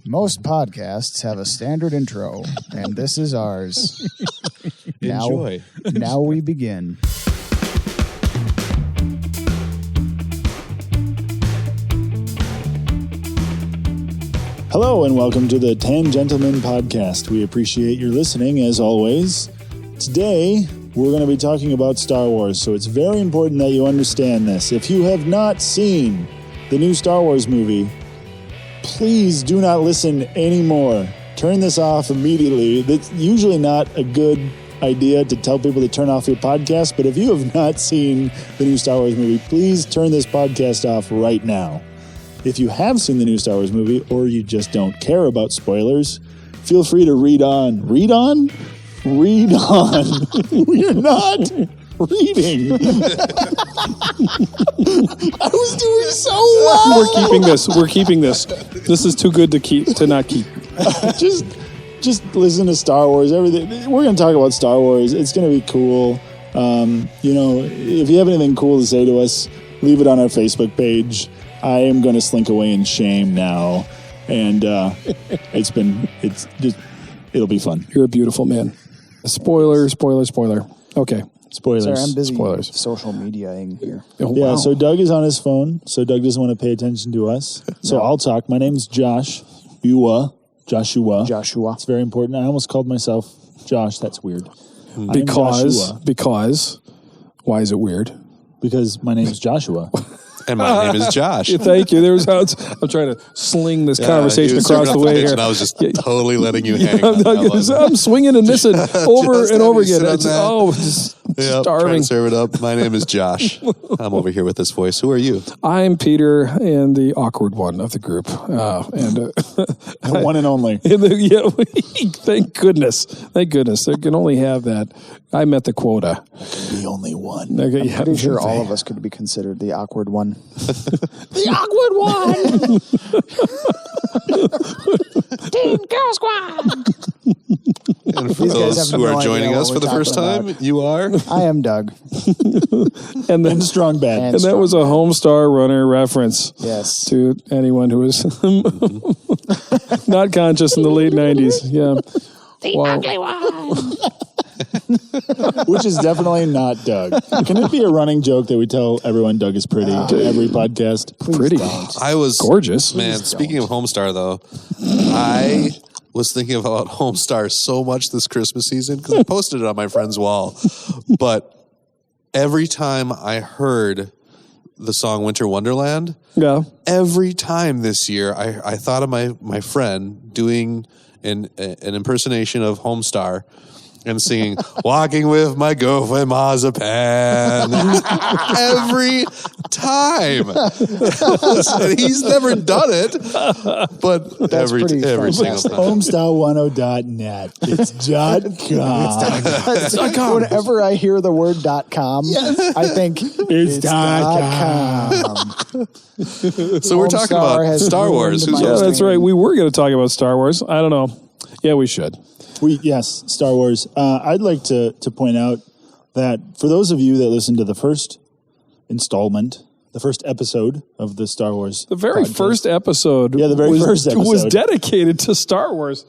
Most podcasts have a standard intro, and this is ours. Enjoy. Now we begin. Hello and welcome to the T.A.N.G.E.N.T.L.E.M.E.N podcast. We appreciate your listening as always. Today, we're going to be talking about Star Wars, so it's very important that you understand this. If you have not seen the new Star Wars movie, please do not listen anymore. Turn this off immediately. That's usually not a good idea to tell people to turn off your podcast, but if you have not seen the new Star Wars movie, please turn this podcast off right now. If you have seen the new Star Wars movie, or you just don't care about spoilers, feel free to read on. Read on? Read on. We're not reading. I was doing so well. We're keeping this. This is too good to not keep. Just listen to Star Wars. Everything. We're going to talk about Star Wars. It's going to be cool. If you have anything cool to say to us, leave it on our Facebook page. I am going to slink away in shame now, and it'll be fun. You're a beautiful man. Spoiler. Okay. Spoilers. Sorry, I'm busy Spoilers. social mediaing here. Oh, Yeah, wow. so Doug is on his phone, so Doug doesn't want to pay attention to us. So I'll talk. My name's Joshua. Joshua. It's very important. I almost called myself Josh. That's weird. Because why is it weird? Because my name's Joshua. And my name is Josh. Thank you. I'm trying to sling this conversation across the way here. And I was just totally letting you hang. I'm swinging and missing over and over again. Just Trying starving. to serve it up. My name is Josh. I'm over here with this voice. Who are you? I'm Peter, and the awkward one of the group. One and only. Thank goodness. They can only have that. I met the quota. The only one. Okay, I'm pretty sure all of us could be considered the awkward one. The awkward one. Team Girl Squad. And for These guys those have who no are idea joining what us we're for the first talking time, you are? I am Doug. And then And strong bad. And that was a Homestar Runner reference. Yes. To anyone who was not conscious in the late 90s. Yeah. The ugly one. Which is definitely not Doug. Can it be a running joke that we tell everyone Doug is pretty to every podcast? Pretty. I was Gorgeous. Man, speaking of Homestar, though, I was thinking about Homestar so much this Christmas season because I posted it on my friend's wall. But every time I heard the song Winter Wonderland, every time this year I thought of my friend doing an impersonation of Homestar and singing "Walking with My Girlfriend Marzipan" every time. And he's never done it, but That's every pretty single fantastic. time. Homestar10.net. It's .com. Whenever I hear the word .com, I think it's .com. So we're talking Homestar about has Star Wars. ruined Who's my Yeah, hosting? that's right. We were going to talk about Star Wars. I don't know. Yeah, we should. Yes, Star Wars. I'd like to point out that for those of you that listened to the first installment, the first episode of the Star Wars The very podcast, first episode first episode was dedicated to Star Wars.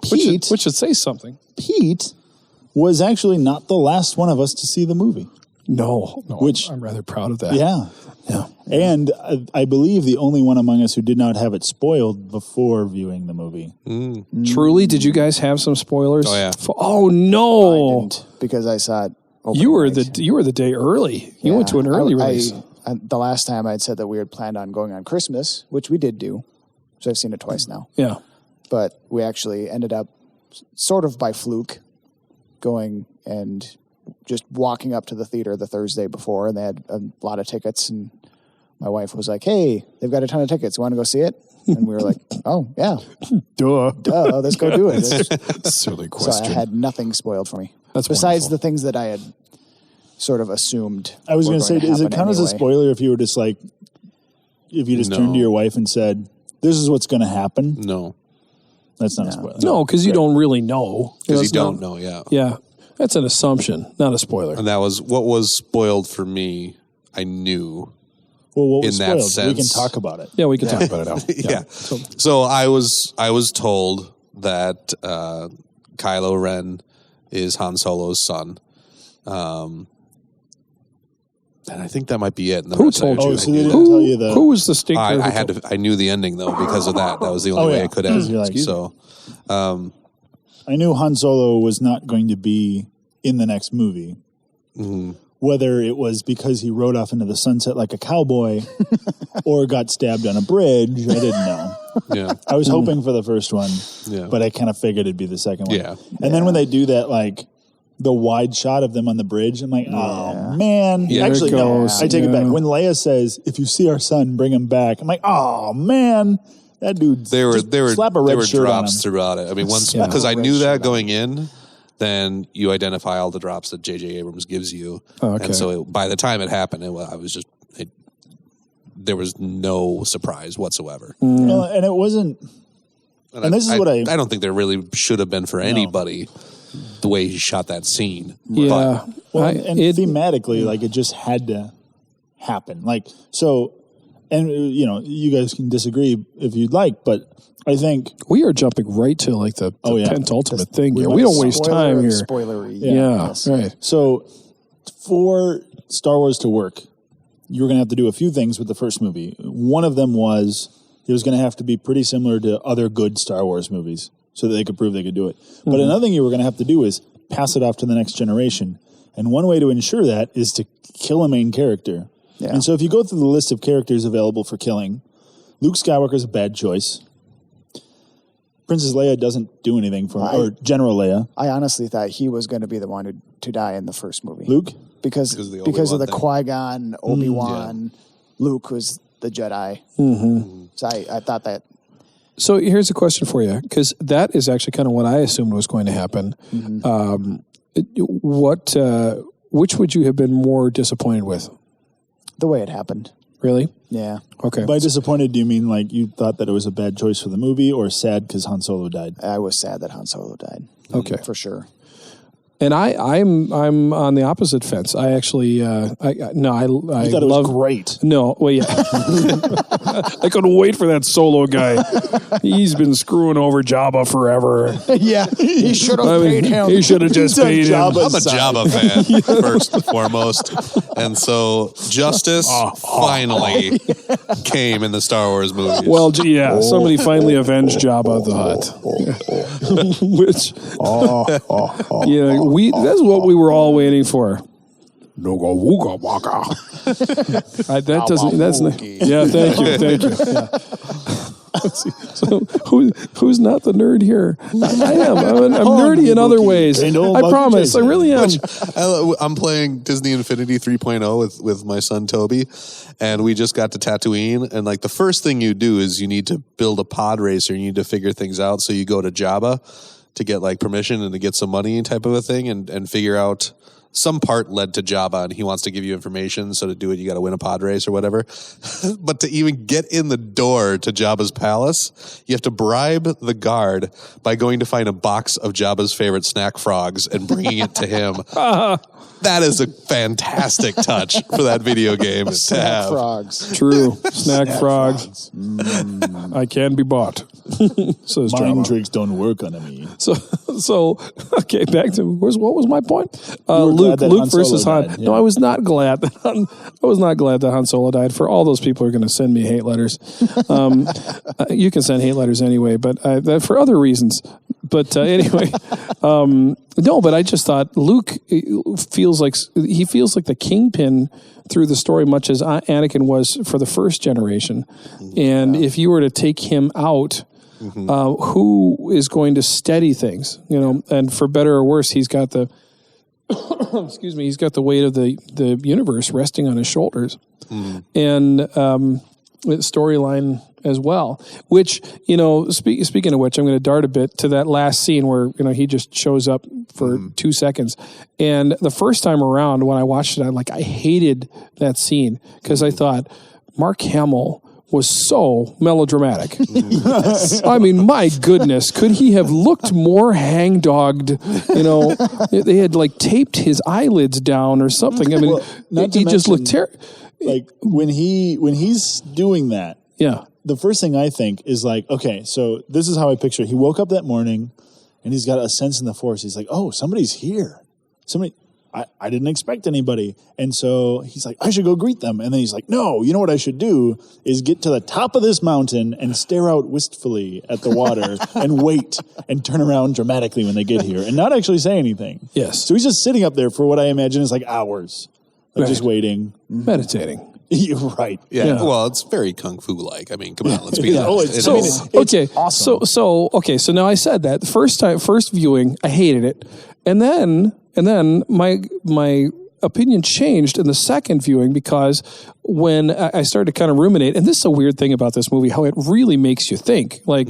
Pete- which should say something. Pete was actually not the last one of us to see the movie. No, Which- I'm rather proud of that. Yeah. And I believe the only one among us who did not have it spoiled before viewing the movie. Truly, did you guys have some spoilers? Oh, yeah. Oh no! I didn't, because I saw it. You were night. the day early. You went to an early release. The last time I had said that we had planned on going on Christmas, which we did do. So I've seen it twice now. Yeah. But we actually ended up sort of by fluke going and just walking up to the theater the Thursday before, and they had a lot of tickets, and my wife was like, "Hey, they've got a ton of tickets. Want to go see it?" And we were like, "Oh, yeah. Duh. Let's go do it." Silly So question. I had nothing spoiled for me. That's besides wonderful. the things that I had sort of assumed. I was going to say, does it happen count as a anyway. spoiler if you were just like, if you just turned to your wife and said, "This is what's going to happen"? No, That's not a spoiler. No, because you don't really know. because you it's not- don't know. Yeah, Yeah. That's an assumption, not a spoiler. and that was what was spoiled for me. I knew Well, what in was that spoiled? We can sense. talk about it. Yeah, we can talk about it now. Yeah. So I was told that Kylo Ren is Han Solo's son. And I think that might be it. And the Who rest I told you? so they didn't tell you the... Who was the stinker? I knew the ending though because of that. That was the only way yeah. I could end. You're like, So I knew Han Solo was not going to be in the next movie. Mm-hmm. Whether it was because he rode off into the sunset like a cowboy or got stabbed on a bridge, I didn't know. yeah. I was hoping for the first one, Yeah. but I kind of figured it'd be the second one. Yeah. And then when they do that, like, the wide shot of them on the bridge, I'm like, oh, man. Yeah. Actually, There it no, goes. I take it back. Yeah. When Leia says, if you see our son, bring him back, I'm like, oh, man. That dude, There were slap a there red were shirt on him. drops throughout it. I mean, once Yeah. because I Red knew shirt that on going in, then you identify all the drops that J.J. Abrams gives you, Oh, okay. and so by the time it happened, there was no surprise whatsoever. Well, and it wasn't... And this is what I don't think there really should have been for anybody the way he shot that scene. Yeah. Well, and thematically, like, it just had to happen. Like, so, and, you know, you guys can disagree if you'd like, but I think... We are jumping right to like the penultimate thing here. we We want don't waste Spoiler time of here. Spoilery. Yeah, Yes. right. So, for Star Wars to work, you were going to have to do a few things with the first movie. One of them was it was going to have to be pretty similar to other good Star Wars movies so that they could prove they could do it. But another thing you were going to have to do is pass it off to the next generation. And one way to ensure that is to kill a main character. Yeah. And so if you go through the list of characters available for killing, Luke Skywalker's a bad choice. Princess Leia doesn't do anything for him, or General Leia. I honestly thought he was going to be the one to die in the first movie. Luke? Because of the of the Obi-Wan thing. Qui-Gon, Obi-Wan, Luke was the Jedi. So I thought that. So here's a question for you, because that is actually kind of what I assumed was going to happen. Which would you have been more disappointed with? The way it happened. Really? Yeah. Okay. By disappointed, do you mean like you thought that it was a bad choice for the movie, or sad because Han Solo died? I was sad that Han Solo died. Okay. For sure. And I'm on the opposite fence. I actually I You thought it was great. No, well, yeah. I couldn't wait for that Solo guy. He's been screwing over Jabba forever. Yeah. He should have paid him. He should have just He's on paid him. Jabba's I'm a Jabba fan, first and foremost. And so justice finally came in the Star Wars movies. Well, yeah, somebody finally avenged Jabba the Hutt. Which, yeah, that's what we were all waiting for. Noga wooga waka. That doesn't. That's not, yeah. Thank you. Yeah. So who's not the nerd here? I am. I'm nerdy in other ways. I promise. I really am. I'm playing Disney Infinity 3.0 with my son Toby, and we just got to Tatooine. And like the first thing you do is you need to build a pod racer. You need to figure things out. So you go to Jabba to get like permission and to get some money type of a thing, and figure out. Some part led to Jabba, and he wants to give you information. So to do it, you got to win a pod race or whatever. But to even get in the door to Jabba's palace, you have to bribe the guard by going to find a box of Jabba's favorite snack frogs and bringing it to him. That is a fantastic touch for that video game to Snack have. frogs. True. Snack frogs. I can be bought. Says Mind Jabba. tricks don't work on me. So okay, back to what was my point? were glad that Han Luke versus Solo Han. died, No, yeah. I was not glad that Han Solo died. For all those people who are going to send me hate letters, you can send hate letters anyway, but for other reasons. But anyway, no. But I just thought Luke feels like the kingpin through the story, much as Anakin was for the first generation. And if you were to take him out. Who is going to steady things, and for better or worse, he's got the, he's got the weight of the universe resting on his shoulders, and storyline as well, which, speaking of which, I'm going to dart a bit to that last scene where, he just shows up for 2 seconds. And the first time around when I watched it, I hated that scene because I thought Mark Hamill was so melodramatic. I mean, my goodness, could he have looked more hangdogged? They had taped his eyelids down or something. I mean, he just looked terrible. Like when he's doing that, Yeah. the first thing I think is like, okay, so this is how I picture it. He woke up that morning and he's got a sense in the force. He's like, oh, somebody's here. I didn't expect anybody. And so he's like, I should go greet them. And then he's like, no, you know what I should do is get to the top of this mountain and stare out wistfully at the water and wait and turn around dramatically when they get here and not actually say anything. Yes. So he's just sitting up there for what I imagine is like hours, like just waiting. Meditating. You're right. Yeah. Well, it's very kung fu like. I mean, come on, let's be honest. Oh, It it's is. awesome. So now I said that the first viewing, I hated it. And then my opinion changed in the second viewing because when I started to kind of ruminate, and this is a weird thing about this movie, how it really makes you think. Like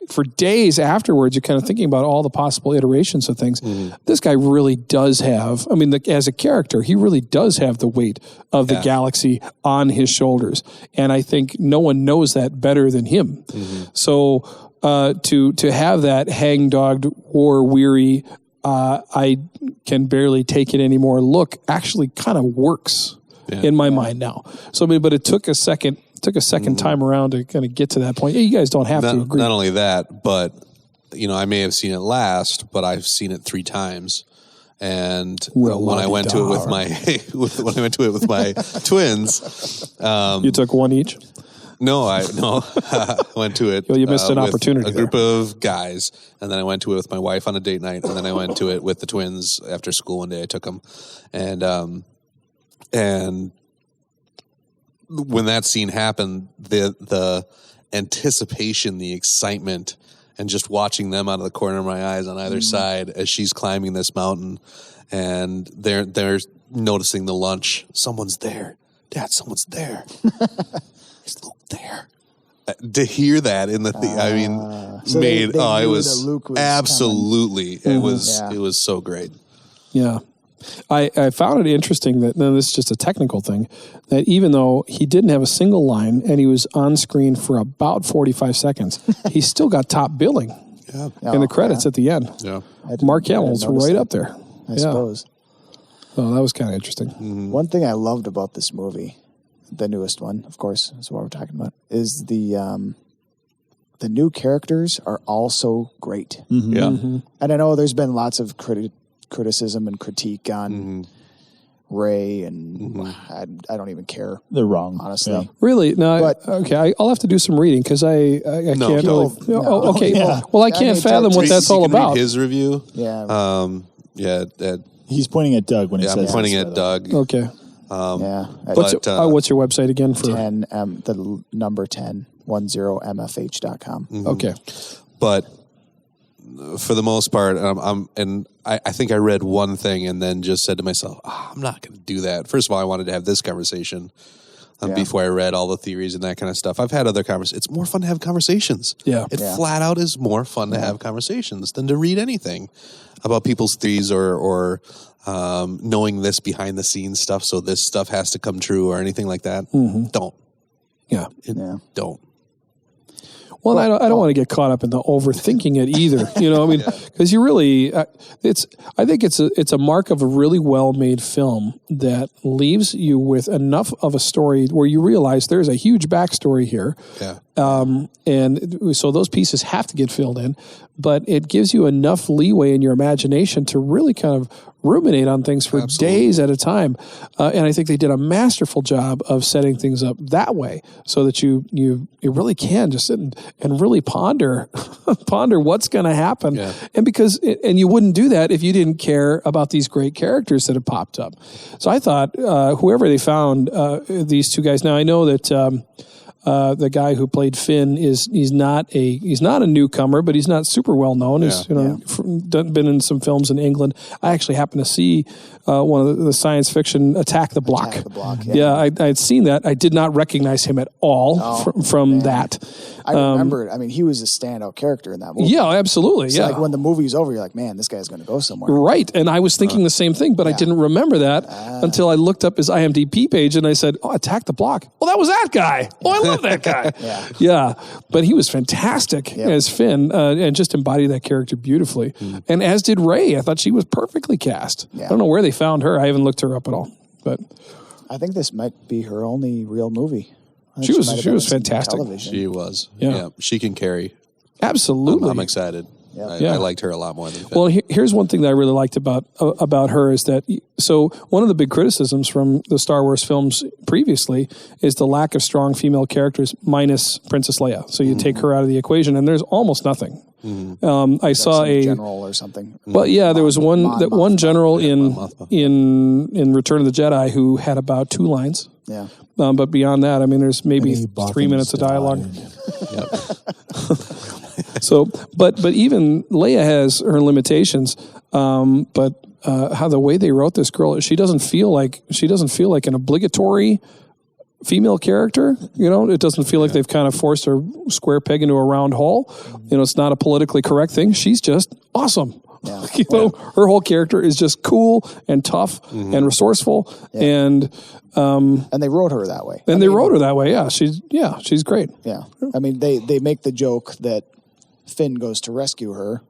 for days afterwards, you're kind of thinking about all the possible iterations of things. This guy really does have, I mean, as a character, he really does have the weight of the galaxy on his shoulders. And I think no one knows that better than him. So to have that hang-dogged, war-weary, I can barely take it anymore look actually kind of works in my mind now. So, I mean, but it took a second time around to kind of get to that point. You guys don't have to agree. Not only that, but I may have seen it last, but I've seen it 3 times. And when I went to it with my twins, you took one each. No, I went to it. Well, you missed an with opportunity a group of guys, and then I went to it with my wife on a date night, and then I went to it with the twins after school one day. I took them, and when that scene happened, the anticipation, the excitement, and just watching them out of the corner of my eyes on either side as she's climbing this mountain, and they're noticing the lunch. Someone's there, Dad. Someone's there. There's Luke there. To hear that in the I mean, so made they it knew was that Luke was absolutely it was so great. Yeah. I found it interesting that, now this is just a technical thing, that even though he didn't have a single line and he was on screen for about 45 seconds, he still got top billing in the credits at the end. Yeah. Mark Hamill's right up there. I suppose. So that was kind of interesting. One thing I loved about this movie, the newest one, of course, is what we're talking about, is the new characters are also great. Yeah. And I know there's been lots of criticism and critique on Ray, and I don't even care. They're wrong, honestly. Yeah. Really? No. But- I'll have to do some reading because I can't really. Oh, okay. Yeah. Well, I can't fathom what that's all You can read about. his review. Yeah. He's pointing at Doug when he says I'm this, pointing by at the way. Doug. Okay. Yeah. What's your website again for? 10, the number 10, 10mfh.com. Okay. But for the most part, I think I read one thing and then just said to myself, I'm not going to do that. First of all, I wanted to have this conversation before I read all the theories and that kind of stuff. I've had other conversations. It's more fun to have conversations. Yeah. It flat out is more fun to have conversations than to read anything about people's theories or knowing this behind the scenes stuff. So this stuff has to come true or anything like that. Don't. Yeah. Don't. Well, I don't want to get caught up in the overthinking it either. I mean, because you really, I think it's a mark of a really well-made film that leaves you with enough of a story where you realize there's a huge backstory here. Yeah. And so those pieces have to get filled in, but it gives you enough leeway in your imagination to really kind of ruminate on things for days at a time. And I think they did a masterful job of setting things up that way so that you really can just sit and really ponder what's going to happen. Yeah. And you wouldn't do that if you didn't care about these great characters that have popped up. So I thought whoever they found, these two guys, now I know that the guy who played Finn he's not a newcomer, but he's not super well known. He's been in some films in England. I actually happened to see one of the science fiction Attack the Block. I'd seen that. I did not recognize him at all from that. I remember it. I mean, he was a standout character in that movie. Yeah, absolutely. So like when the movie's over, you're like, man, this guy's going to go somewhere. Right. And I was thinking the same thing, but I didn't remember that until I looked up his IMDb page and I said, Attack the Block. Well, that was that guy. Oh, I love that guy. Yeah. But he was fantastic as Finn and just embodied that character beautifully. And as did Ray. I thought she was perfectly cast. I don't know where they found her. I haven't looked her up at all. But I think this might be her only real movie. I think She was might have been in some fantastic. television. She was. Yeah. She can carry. Absolutely. I'm excited. Yeah. I liked her a lot more than Finn. Well, here's one thing that I really liked about her is that, so one of the big criticisms from the Star Wars films previously is the lack of strong female characters minus Princess Leia. So you take her out of the equation and there's almost nothing. I saw a general or something. Well, yeah, there was one general in Return of the Jedi who had about 2 lines. Yeah. But beyond that, I mean, there's maybe 3 minutes of dialogue. So, but even Leia has her limitations. But how the way they wrote this girl, she doesn't feel like an obligatory female character. You know, it doesn't feel like they've kind of forced a square peg into a round hole. You know, it's not a politically correct thing. She's just awesome. Yeah. You know, her whole character is just cool and tough and resourceful, and they wrote her that way. They wrote her that way. Yeah, she's great. Yeah, I mean, they make the joke that Finn goes to rescue her.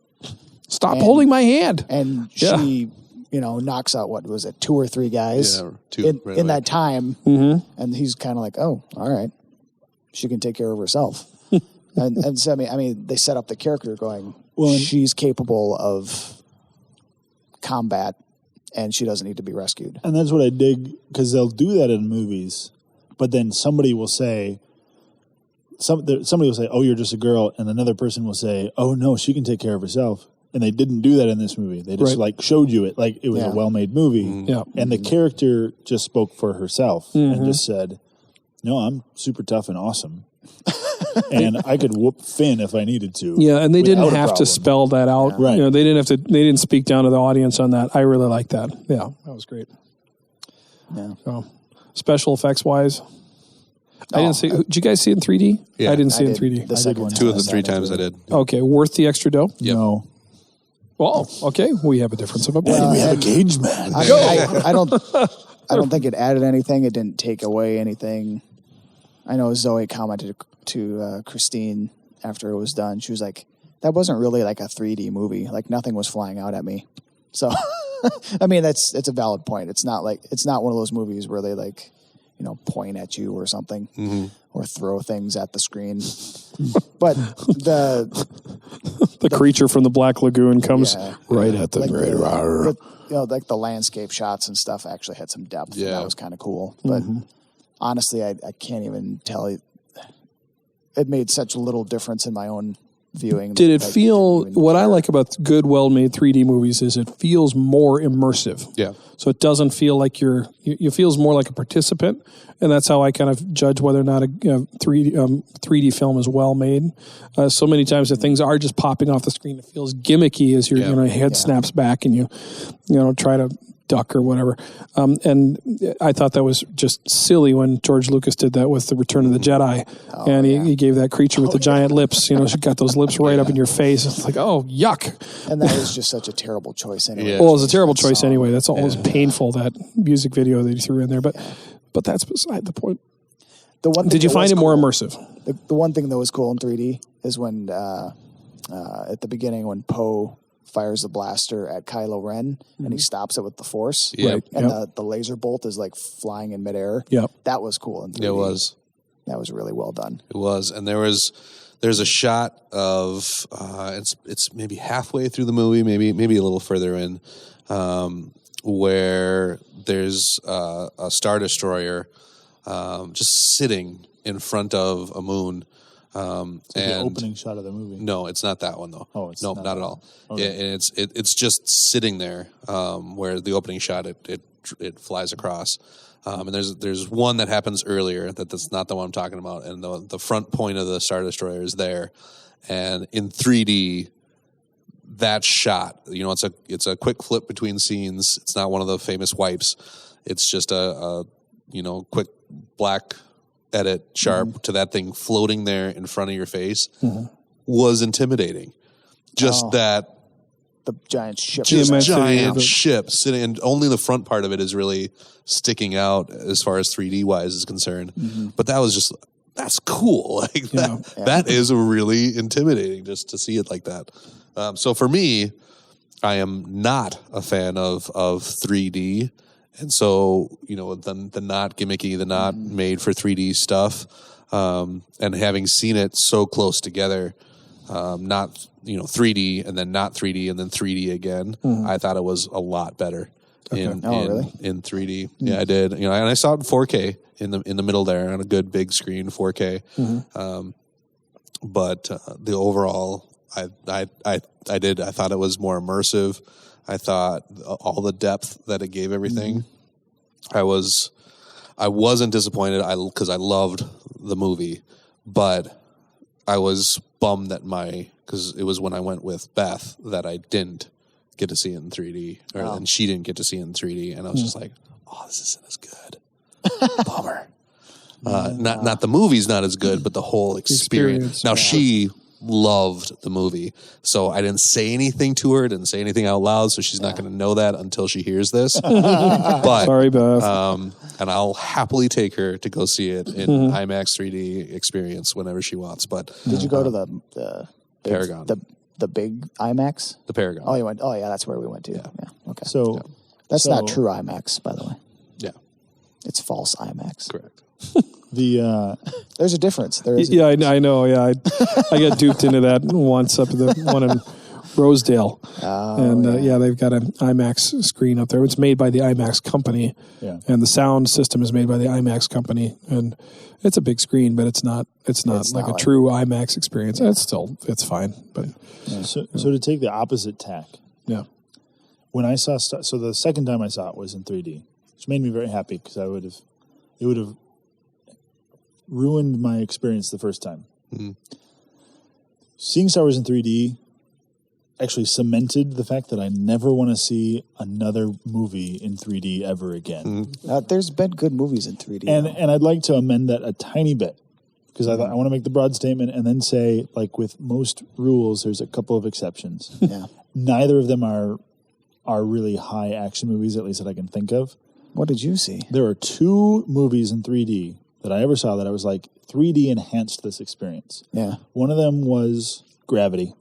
Stop holding my hand. And she, knocks out, what was it, 2 or 3 guys in that time. Mm-hmm. And he's kind of like, oh, all right, she can take care of herself. and so, I mean, they set up the character going, she's capable of combat and she doesn't need to be rescued. And that's what I dig, because they'll do that in movies, but then somebody will say, oh, you're just a girl, and another person will say, oh, no, she can take care of herself. And they didn't do that in this movie. They just showed you it like it was a well-made movie. Yeah. And the character just spoke for herself and just said, no, I'm super tough and awesome. And I could whoop Finn if I needed to. Yeah, and they didn't have to spell that out. Yeah. Right. You know, they didn't speak down to the audience on that. I really like that. Yeah, that was great. Yeah. So, special effects wise, I didn't see. Did you guys see it in 3D? Yeah. I didn't see it in 3D. The second one. 2 of the 3 times I did. Okay, worth the extra dough? Yep. No. Well, okay, we have a difference of opinion. We have a gauge man. I don't think it added anything. It didn't take away anything. I know Zoe commented to Christine after it was done. She was like, that wasn't really like a 3D movie. Like nothing was flying out at me. So, I mean, it's a valid point. It's not one of those movies where they point at you or something or throw things at the screen. But the creature from the Black Lagoon comes right at them. Like the landscape shots and stuff actually had some depth. Yeah. That was kind of cool. But honestly, I can't even tell you. It made such little difference in my own viewing. Did it feel, what I like about good, well-made 3D movies is it feels more immersive. Yeah. So it doesn't feel like you feels more like a participant, and that's how I kind of judge whether or not a 3D film is well made. So many times if things are just popping off the screen, it feels gimmicky as your head snaps back and you try to duck or whatever. And I thought that was just silly when George Lucas did that with the Return of the Jedi, and he gave that creature with the giant lips. She got those lips right up in your face. It's like, oh, yuck! And that was just such a terrible choice anyway. Yeah. Well, it's a terrible choice anyway. That's always painful, that music video that he threw in there. But that's beside the point. Did you find it more immersive? The one thing that was cool in 3D is when at the beginning when Poe fires the blaster at Kylo Ren and he stops it with the Force. Yep. Right. And the laser bolt is like flying in midair. Yep. That was cool in 3D. It was. That was really well done. It was. And there's a shot of it's maybe halfway through the movie, maybe a little further in, where there's a Star Destroyer just sitting in front of a moon. And the opening shot of the movie. No, it's not that one though. Oh, it's not at all. Okay. It's just sitting there where the opening shot it flies across. And there's one that happens earlier that's not the one I'm talking about, and the front point of the Star Destroyer is there, and in 3D. That shot, it's a quick flip between scenes. It's not one of the famous wipes. It's just a quick black edit sharp to that thing floating there in front of your face was intimidating. Just that the giant ship. Giant ship sitting, and only the front part of it is really sticking out as far as 3D wise is concerned. But that's cool. Like that is really intimidating just to see it like that. So for me, I am not a fan of 3D, And so, the not gimmicky, the not made for 3D stuff, and having seen it so close together, not 3D and then not 3D and then 3D again, I thought it was a lot better in 3D. Yeah, I did. And I saw it in 4K in the middle there on a good big screen, 4K. But the overall, I thought it was more immersive. I thought all the depth that it gave everything. I wasn't disappointed because I loved the movie, but I was bummed that because it was when I went with Beth that I didn't get to see it in 3D, and she didn't get to see it in 3D, and I was just like, oh, this isn't as good. Bummer. Not the movie's not as good, but the whole experience. Now she loved the movie, so I didn't say anything to her, didn't say anything out loud, so she's not going to know that until she hears this. But sorry, Beth. And I'll happily take her to go see it in IMAX 3D experience whenever she wants. But did you go to the Paragon, the big IMAX? The Paragon. Oh, you went. Oh, yeah, that's where we went to. Yeah. Okay. So that's not true IMAX, by the way. Yeah, it's false IMAX. Correct. There's a difference. There is. Yeah, I know. Yeah, I got duped into that once up at the one in Rosedale, they've got an IMAX screen up there. It's made by the IMAX company, and the sound system is made by the IMAX company, and it's a big screen, but it's not like a true IMAX experience. It's fine, but so to take the opposite tack, when I saw so the second time I saw it was in 3D, which made me very happy because it would have ruined my experience the first time. Seeing Star Wars in 3D actually cemented the fact that I never want to see another movie in 3D ever again. There's been good movies in 3D. And I'd like to amend that a tiny bit because I want to make the broad statement and then say, like with most rules, there's a couple of exceptions. Neither of them are really high action movies, at least that I can think of. What did you see? There are 2 movies in 3D that I ever saw that I was like, 3D enhanced this experience. Yeah. One of them was Gravity.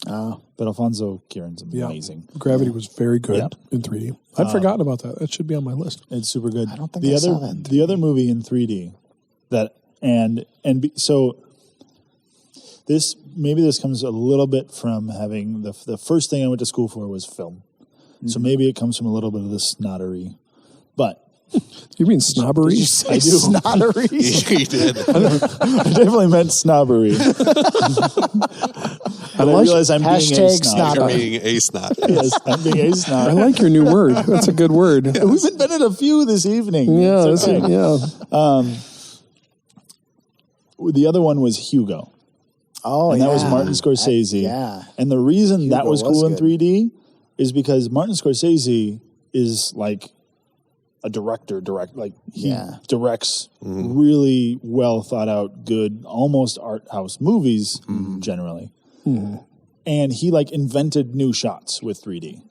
But Alfonso Cuarón's amazing. Gravity was very good in 3D. I'd forgotten about that. That should be on my list. It's super good. I don't think I saw that in 3D. The other movie in 3D so this comes a little bit from having the first thing I went to school for was film. So maybe it comes from a little bit of the snottery. But you mean snobbery? Did you say snottery? You did. I definitely meant snobbery. I realize I'm being a snot. You're being a snot. Yes, I'm being a snot. I like your new word. That's a good word. We've invented a few this evening. Yeah, the other one was Hugo. Oh, and that was Martin Scorsese. And the reason Hugo that was cool in good. 3D is because Martin Scorsese is like a director. He directs really well thought out, good, almost art house movies generally. And he like invented new shots with 3D.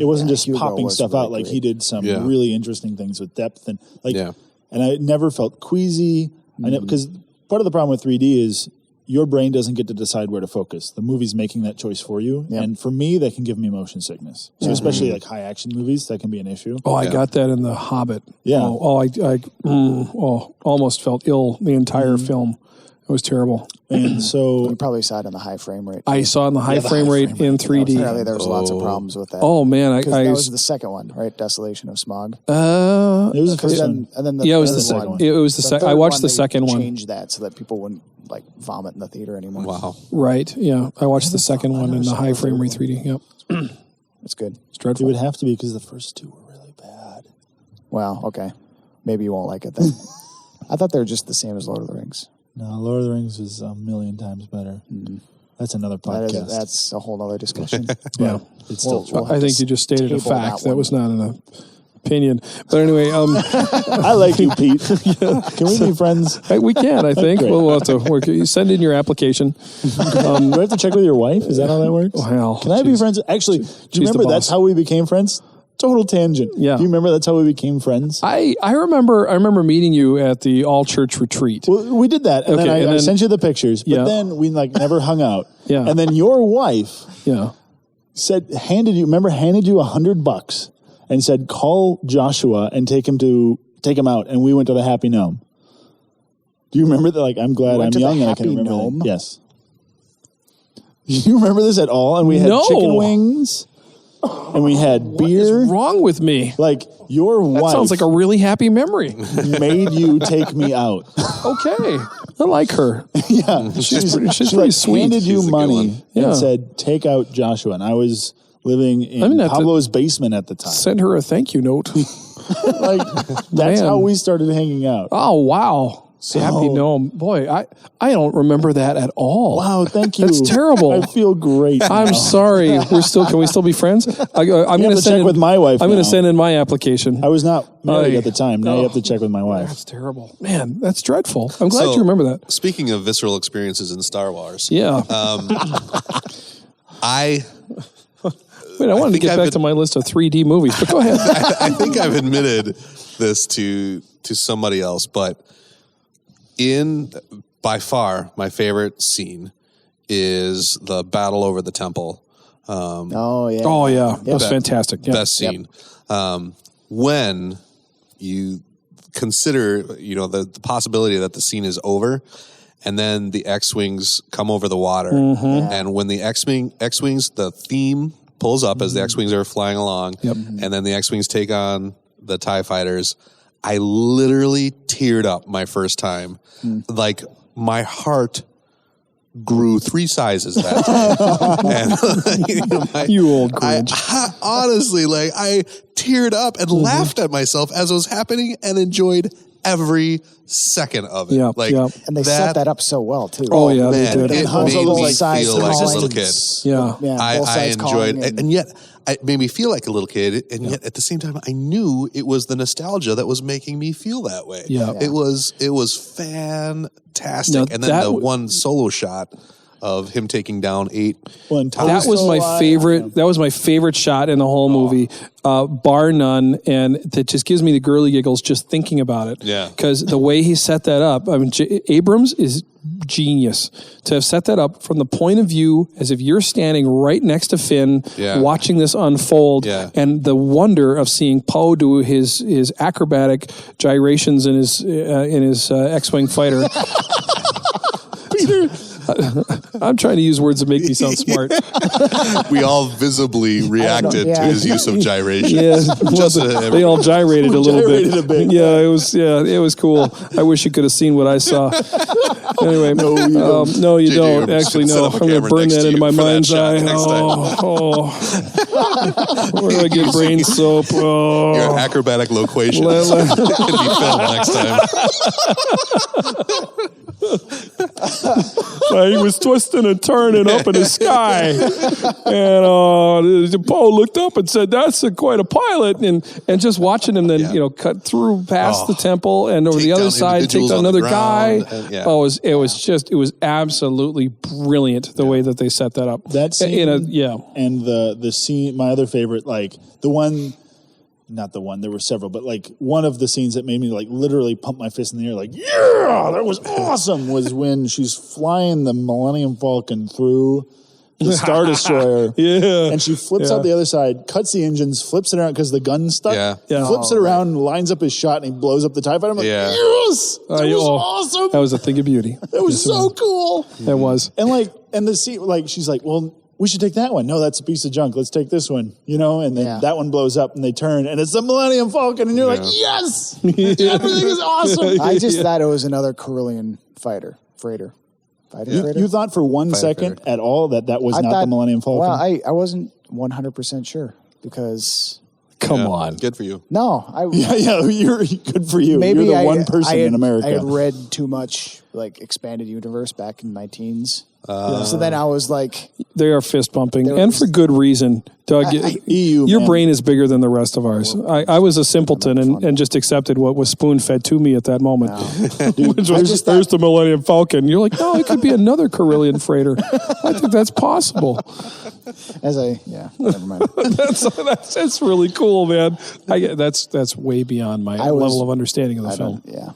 It wasn't just Hugo popping was stuff really out. Like great. he did some really interesting things with depth and and I never felt queasy. I know because part of the problem with 3D is your brain doesn't get to decide where to focus. The movie's making that choice for you. And for me, that can give me motion sickness. So especially like high action movies, that can be an issue. Oh, I got that in The Hobbit. Yeah. I almost felt ill the entire film. It was terrible. And so You probably saw it in the high frame rate. I saw it in the high frame rate in 3D. Apparently there was lots of problems with that. Oh, man. That was the second one, right? Desolation of Smog. it was the first one. And then the it was third the second one. one. It was the second. I third watched one, the they second one. Changed that so that people wouldn't like vomit in the theater anymore. Wow. Right. Yeah. I watched the second one in the high frame rate 3D. Yep. It's good. It's It dreadful. would have to be because the first 2 were really bad. Well, okay. Maybe you won't like it then. I thought they were just the same as Lord of the Rings. No, Lord of the Rings is a million times better. That's another podcast. That's a whole other discussion. Yeah. It's still We'll I have think to you just stated a table fact. that That was not an opinion. But anyway, I like you, Pete. Can we be friends? we can, I think. Great. We'll have to work. You send in your application. Do I have to check with your wife? Is that how that works? Well, Can I be friends? Actually, do you the remember boss. that's how we became friends? Total tangent. Yeah. Do you remember that's how we became friends? I remember meeting you at the all church retreat. Well, we did that, and Okay, then I and then- sent you the pictures, but Yeah. then we like never hung out. Yeah. And then your wife Yeah. handed you $100, and said, call Joshua and take him out. And we went to the Happy Gnome. Do you remember that? Like, I'm glad I'm young and I can remember Gnome? that. Yes. Do you remember this at all? And we had chicken wings and we had beer. What is wrong with me? Like, your wife Sounds like a really happy memory. made you take me out. Okay. I like her. Yeah. She's She pretty sweet. handed you She's a good money one. Yeah. and said, take out Joshua. And I was living in gonna have to Pablo's basement at the time. Send her a thank you note. Like, that's Man. how we started hanging out. Oh, wow. Happy Gnome. Boy, I don't remember that at all. Wow, thank you. That's terrible. I feel great. I'm now. sorry. Can we still be friends? I'm You going have to check with my wife I'm going now. to send in my application. I was not married Aye. at the time. Now you have to check with my wife. That's terrible. Man, that's dreadful. I'm glad So, you remember that. Speaking of visceral experiences in Star Wars, Yeah. I Wait, I wanted to think get I've back been- to my list of 3D movies, but go ahead. I think I've admitted this to somebody else, but by far my favorite scene is the battle over the temple. Oh yeah. Oh, yeah. That was fantastic. Yeah. Best scene. When you consider, the possibility that the scene is over, and then the X-Wings come over the water, and when the X-Wings, the theme pulls up as the X-Wings are flying along, and then the X-Wings take on the TIE fighters. I literally teared up my first time. Like, my heart grew 3 sizes that day. And, You old Grinch. I honestly, I teared up and laughed at myself as it was happening and enjoyed every second of it. Yeah, yeah. And they set that up so well too. Oh, yeah, they man, did. it And Han made Solo's me size feel like a little kid. resistance. Yeah. Yeah, I both sides enjoyed calling it. And yet it made me feel like a little kid. And yet at the same time, I knew it was the nostalgia that was making me feel that way. Yeah. It was fantastic. Now, and then that the one solo shot of him taking down 8. That was my favorite. That was my favorite shot in the whole movie, bar none, and that just gives me the girly giggles just thinking about it. Yeah. Because the way he set that up, I mean, Abrams is genius to have set that up from the point of view as if you're standing right next to Finn, watching this unfold, and the wonder of seeing Poe do his acrobatic gyrations in his X-wing fighter. Peter. I'm trying to use words that make me sound smart. We all visibly reacted to his use of gyration. Yeah, they all gyrated a little bit. Yeah, it was cool. I wish you could have seen what I saw. Anyway, no, you don't. Actually, no. I'm going to burn that into my mind's eye. Where do I get brain soap? Oh. Your acrobatic loquations can be filmed next time. He was twisting and turning up in the sky, and Poe looked up and said, "That's quite a pilot." And just watching him then, cut through past the temple and over the other side, take down another guy. It was absolutely brilliant the way that they set that up. That scene, and the scene. My other favorite, the one. Not the one, there were several, but one of the scenes that made me literally pump my fist in the air, yeah, that was awesome, was when she's flying the Millennium Falcon through the Star Destroyer. And she flips out the other side, cuts the engines, flips it around because the gun's stuck. Flips it around, lines up his shot, and he blows up the TIE fighter. I'm like, yes! That was awesome! That was a thing of beauty. That was so cool! That was. And the scene, she's like, well, we should take that one. No, that's a piece of junk. Let's take this one, and then that one blows up and they turn and it's the Millennium Falcon and you're like, yes, everything is awesome. I just thought it was another Corellian freighter. You thought for one second at all that was not the Millennium Falcon? Well, I wasn't 100% sure because... Come on. Good for you. No. You're good for you. Maybe you're the one person in America. I had read too much expanded universe back in my teens. So then I was like... They are fist bumping, and for good reason. Doug, your brain is bigger than the rest of ours. I was a simpleton and just accepted what was spoon-fed to me at that moment. Which was, there's the Millennium Falcon. You're like, no, it could be another Corellian freighter. I think that's possible. Never mind. That's really cool, man. That's way beyond my level of understanding of the film. Yeah.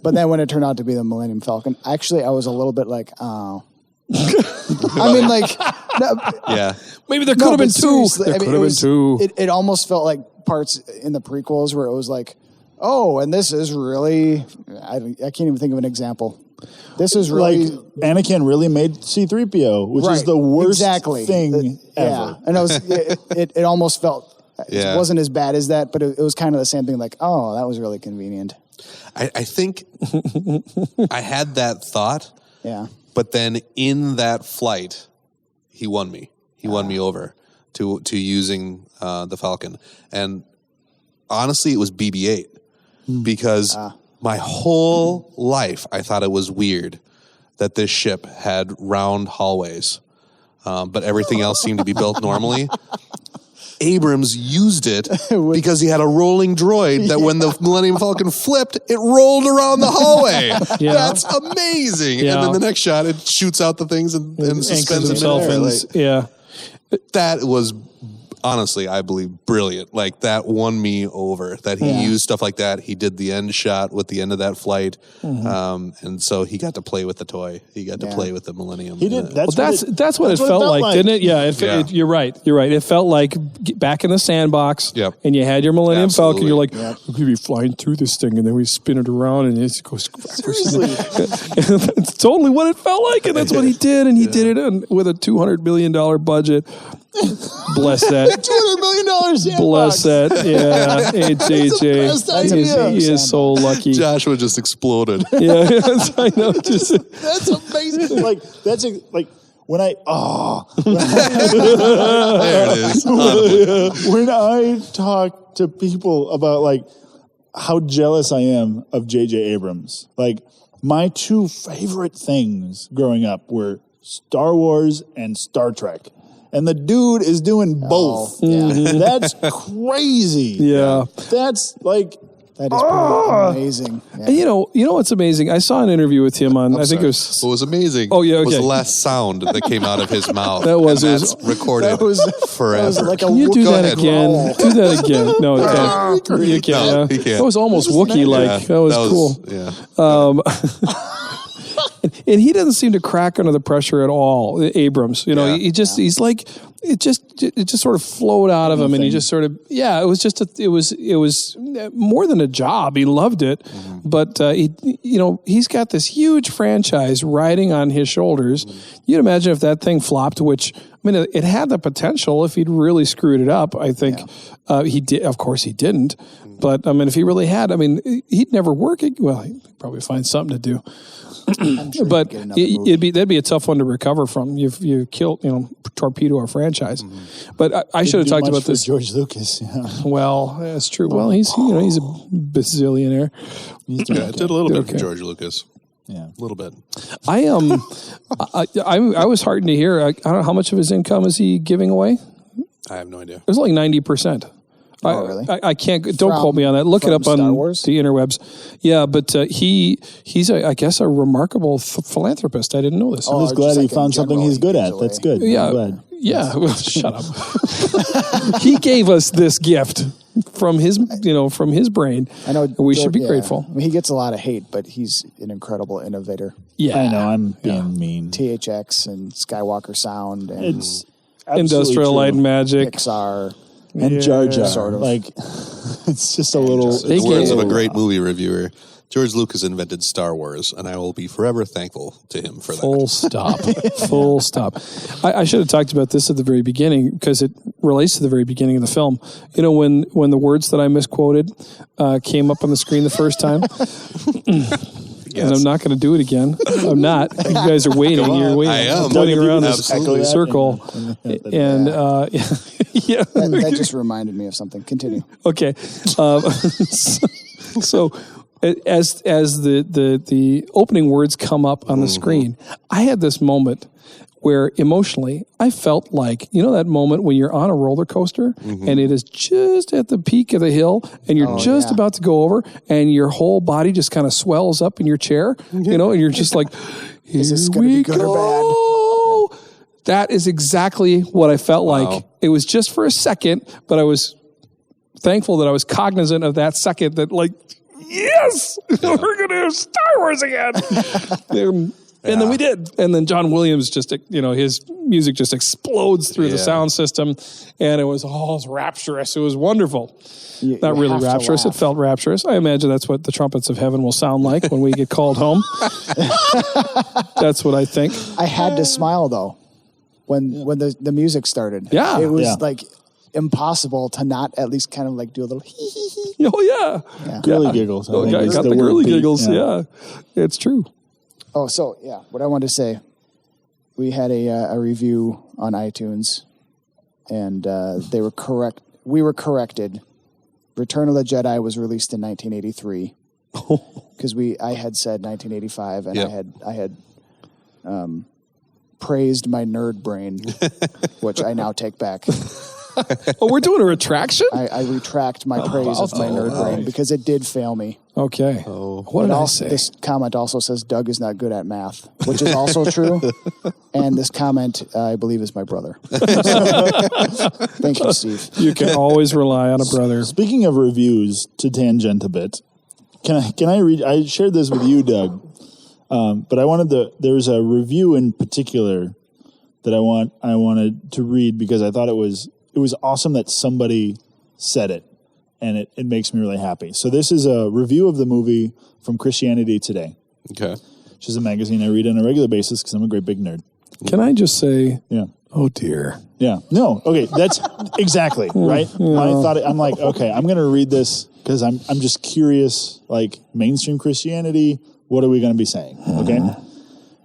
But then when it turned out to be the Millennium Falcon, actually I was a little bit like, oh. I mean, Yeah. Maybe there could have been two. seriously, There I mean, could have been two. It almost felt like parts in the prequels where it was like, oh, and this is really, I can't even think of an example. This is really like Anakin really made C-3PO, which is the worst thing ever. Yeah, and it almost felt Yeah. it wasn't as bad as that, but it was kind of the same thing. Like, oh, that was really convenient. I think I had that thought, Yeah, but then in that flight, he won me. He won me over to using the Falcon. And honestly, it was BB-8 because my whole life I thought it was weird that this ship had round hallways, but everything else seemed to be built normally. Abrams used it because he had a rolling droid that when the Millennium Falcon flipped, it rolled around the hallway. Yeah. That's amazing. Yeah. And then the next shot, it shoots out the things and suspends himself himself. in. Yeah. That was honestly, I believe, brilliant. Like that won me over. That he used stuff like that. He did the end shot with the end of that flight, and so he got to play with the toy. He got to play with the Millennium. He did. That's what it felt like, didn't it? Yeah, you're right. You're right. It felt like back in the sandbox. Yep. And you had your Millennium Falcon. You're like, Yep. we're gonna be flying through this thing, and then we spin it around, and it goes backwards. It's totally what it felt like, and that's what he did. And he did it with a $200 million budget. Bless that. $200 million sandbox. Bless that. Yeah. HHA. Best idea. He is so lucky. Joshua just exploded. Yeah. I know. Just, That's amazing. Like when I There it is. when I talk to people about like how jealous I am of J.J. Abrams, like my two favorite things growing up were Star Wars and Star Trek. And the dude is doing both. That's crazy. Yeah. That's like that is pretty amazing. Yeah. And you know what's amazing? I saw an interview with him on, I think it was... What was amazing was the last sound that came out of his mouth. That was- and it that's was- recorded forever. That was like a Can you do Go that ahead. again? Do that again. No, you can't. You can't. No, Yeah. he can't. That was almost Wookiee-like. Yeah, that was cool. Yeah. And he doesn't seem to crack under the pressure at all, Abrams. You know, Yeah. he's like, it just sort of flowed out of him, and he just sort of, it was more than a job. He loved it, but he's got this huge franchise riding on his shoulders. You'd imagine if that thing flopped, which, I mean, it had the potential if he'd really screwed it up. I think he did. Of course, he didn't. But I mean, if he really had, I mean, he'd never work it. Well, he'd probably find something to do. But that'd be a tough one to recover from. You killed, torpedo our franchise. But I should have talked about this. George Lucas. Yeah. Well, that's true. Well, he's a bazillionaire. Yeah, it did a little bit for George Lucas. Yeah, A little bit. I was heartened to hear. I don't know how much of his income is he giving away. I have no idea. It was like 90%. Oh, really? I can't. Don't quote me on that. Look it up on Star Wars? the interwebs. Yeah, but he's I guess a remarkable philanthropist. I didn't know this. I'm just glad he found something he's good at. That's good. I'm Yeah, glad. yeah. Well, shut up. He gave us this gift from his brain. I know we should be grateful. I mean, he gets a lot of hate, but he's an incredible innovator. Yeah, I know. I'm being mean. THX and Skywalker Sound and It's absolutely Industrial true. Light and Magic. Pixar. And Jar Jar. sort of. Like, it's just a little. In the words of a great movie reviewer, George Lucas invented Star Wars, and I will be forever thankful to him for that. Full stop. Full stop. I should have talked about this at the very beginning because it relates to the very beginning of the film. You know, when the words that I misquoted came up on the screen the first time. And I'm not going to do it again. I'm not. You guys are waiting. You're waiting. I am. Running around this Absolutely. circle. And yeah. That just reminded me of something. Continue. Okay. So as the opening words come up on the screen, I had this moment where emotionally I felt like, that moment when you're on a roller coaster and it is just at the peak of the hill and you're about to go over and your whole body just kind of swells up in your chair, and you're just like, Is this going to be good or bad? That is exactly what I felt like. It was just for a second, but I was thankful that I was cognizant of that second that, like, yes, we're going to have Star Wars again. And then we did. And then John Williams just, his music just explodes through the sound system. And it was all rapturous. It was wonderful. Not really rapturous. It felt rapturous. I imagine that's what the trumpets of heaven will sound like when we get called home. That's what I think. I had to smile, though, when the music started. Yeah. It was like impossible to not at least kind of like do a little hee hee hee. Oh, yeah. Girly giggles. I got the girly giggles. Yeah. It's true. Oh, so, yeah, what I wanted to say, we had a review on iTunes, and they were correct. We were corrected. Return of the Jedi was released in 1983 because I had said 1985, and I had praised my nerd brain, which I now take back. Oh, we're doing a retraction? I retract my praise of my nerd brain because it did fail me. Okay. Oh. What did I say? This comment also says Doug is not good at math, which is also true. And this comment, I believe, is my brother. Thank you, Steve. You can always rely on a brother. Speaking of reviews, to tangent a bit, can I read? I shared this with you, Doug, but I wanted there's a review in particular that I wanted to read because I thought it was awesome that somebody said it, and it makes me really happy. So this is a review of the movie from Christianity Today. Okay. Which is a magazine I read on a regular basis because I'm a great big nerd. Can I just say, Yeah. oh dear. Yeah. No. Okay. That's exactly right. My thought. I'm like, okay, I'm going to read this because I'm just curious. Like mainstream Christianity, what are we going to be saying? Okay.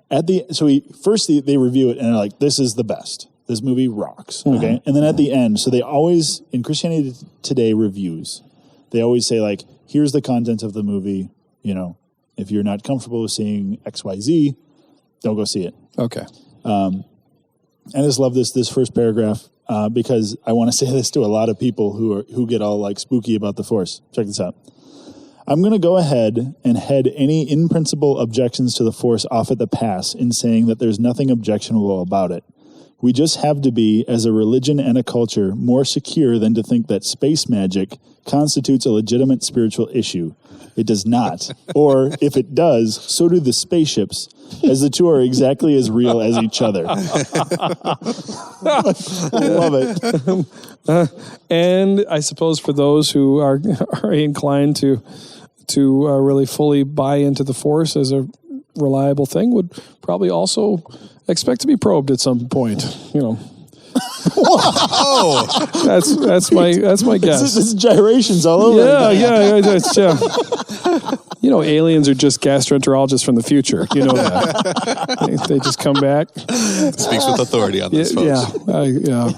They review it and they're like, this is the best. This movie rocks. Okay. And then at the end, so they always in Christianity Today reviews, they always say like, here's the content of the movie. You know, if you're not comfortable with seeing XYZ, don't go see it. Okay. I just love this first paragraph because I want to say this to a lot of people who get all like spooky about the Force. Check this out. I'm going to go ahead and head any in-principle objections to the Force off at the pass in saying that there's nothing objectionable about it. We just have to be, as a religion and a culture, more secure than to think that space magic constitutes a legitimate spiritual issue. It does not. Or, if it does, so do the spaceships, as the two are exactly as real as each other. Love it. And I suppose for those who are inclined to really fully buy into the Force as a reliable thing, would probably also expect to be probed at some point. You know. Oh, that's my guess. This is gyrations all over. Yeah. You know, aliens are just gastroenterologists from the future. You know that. They just come back. speaks with authority on this, folks. Yeah.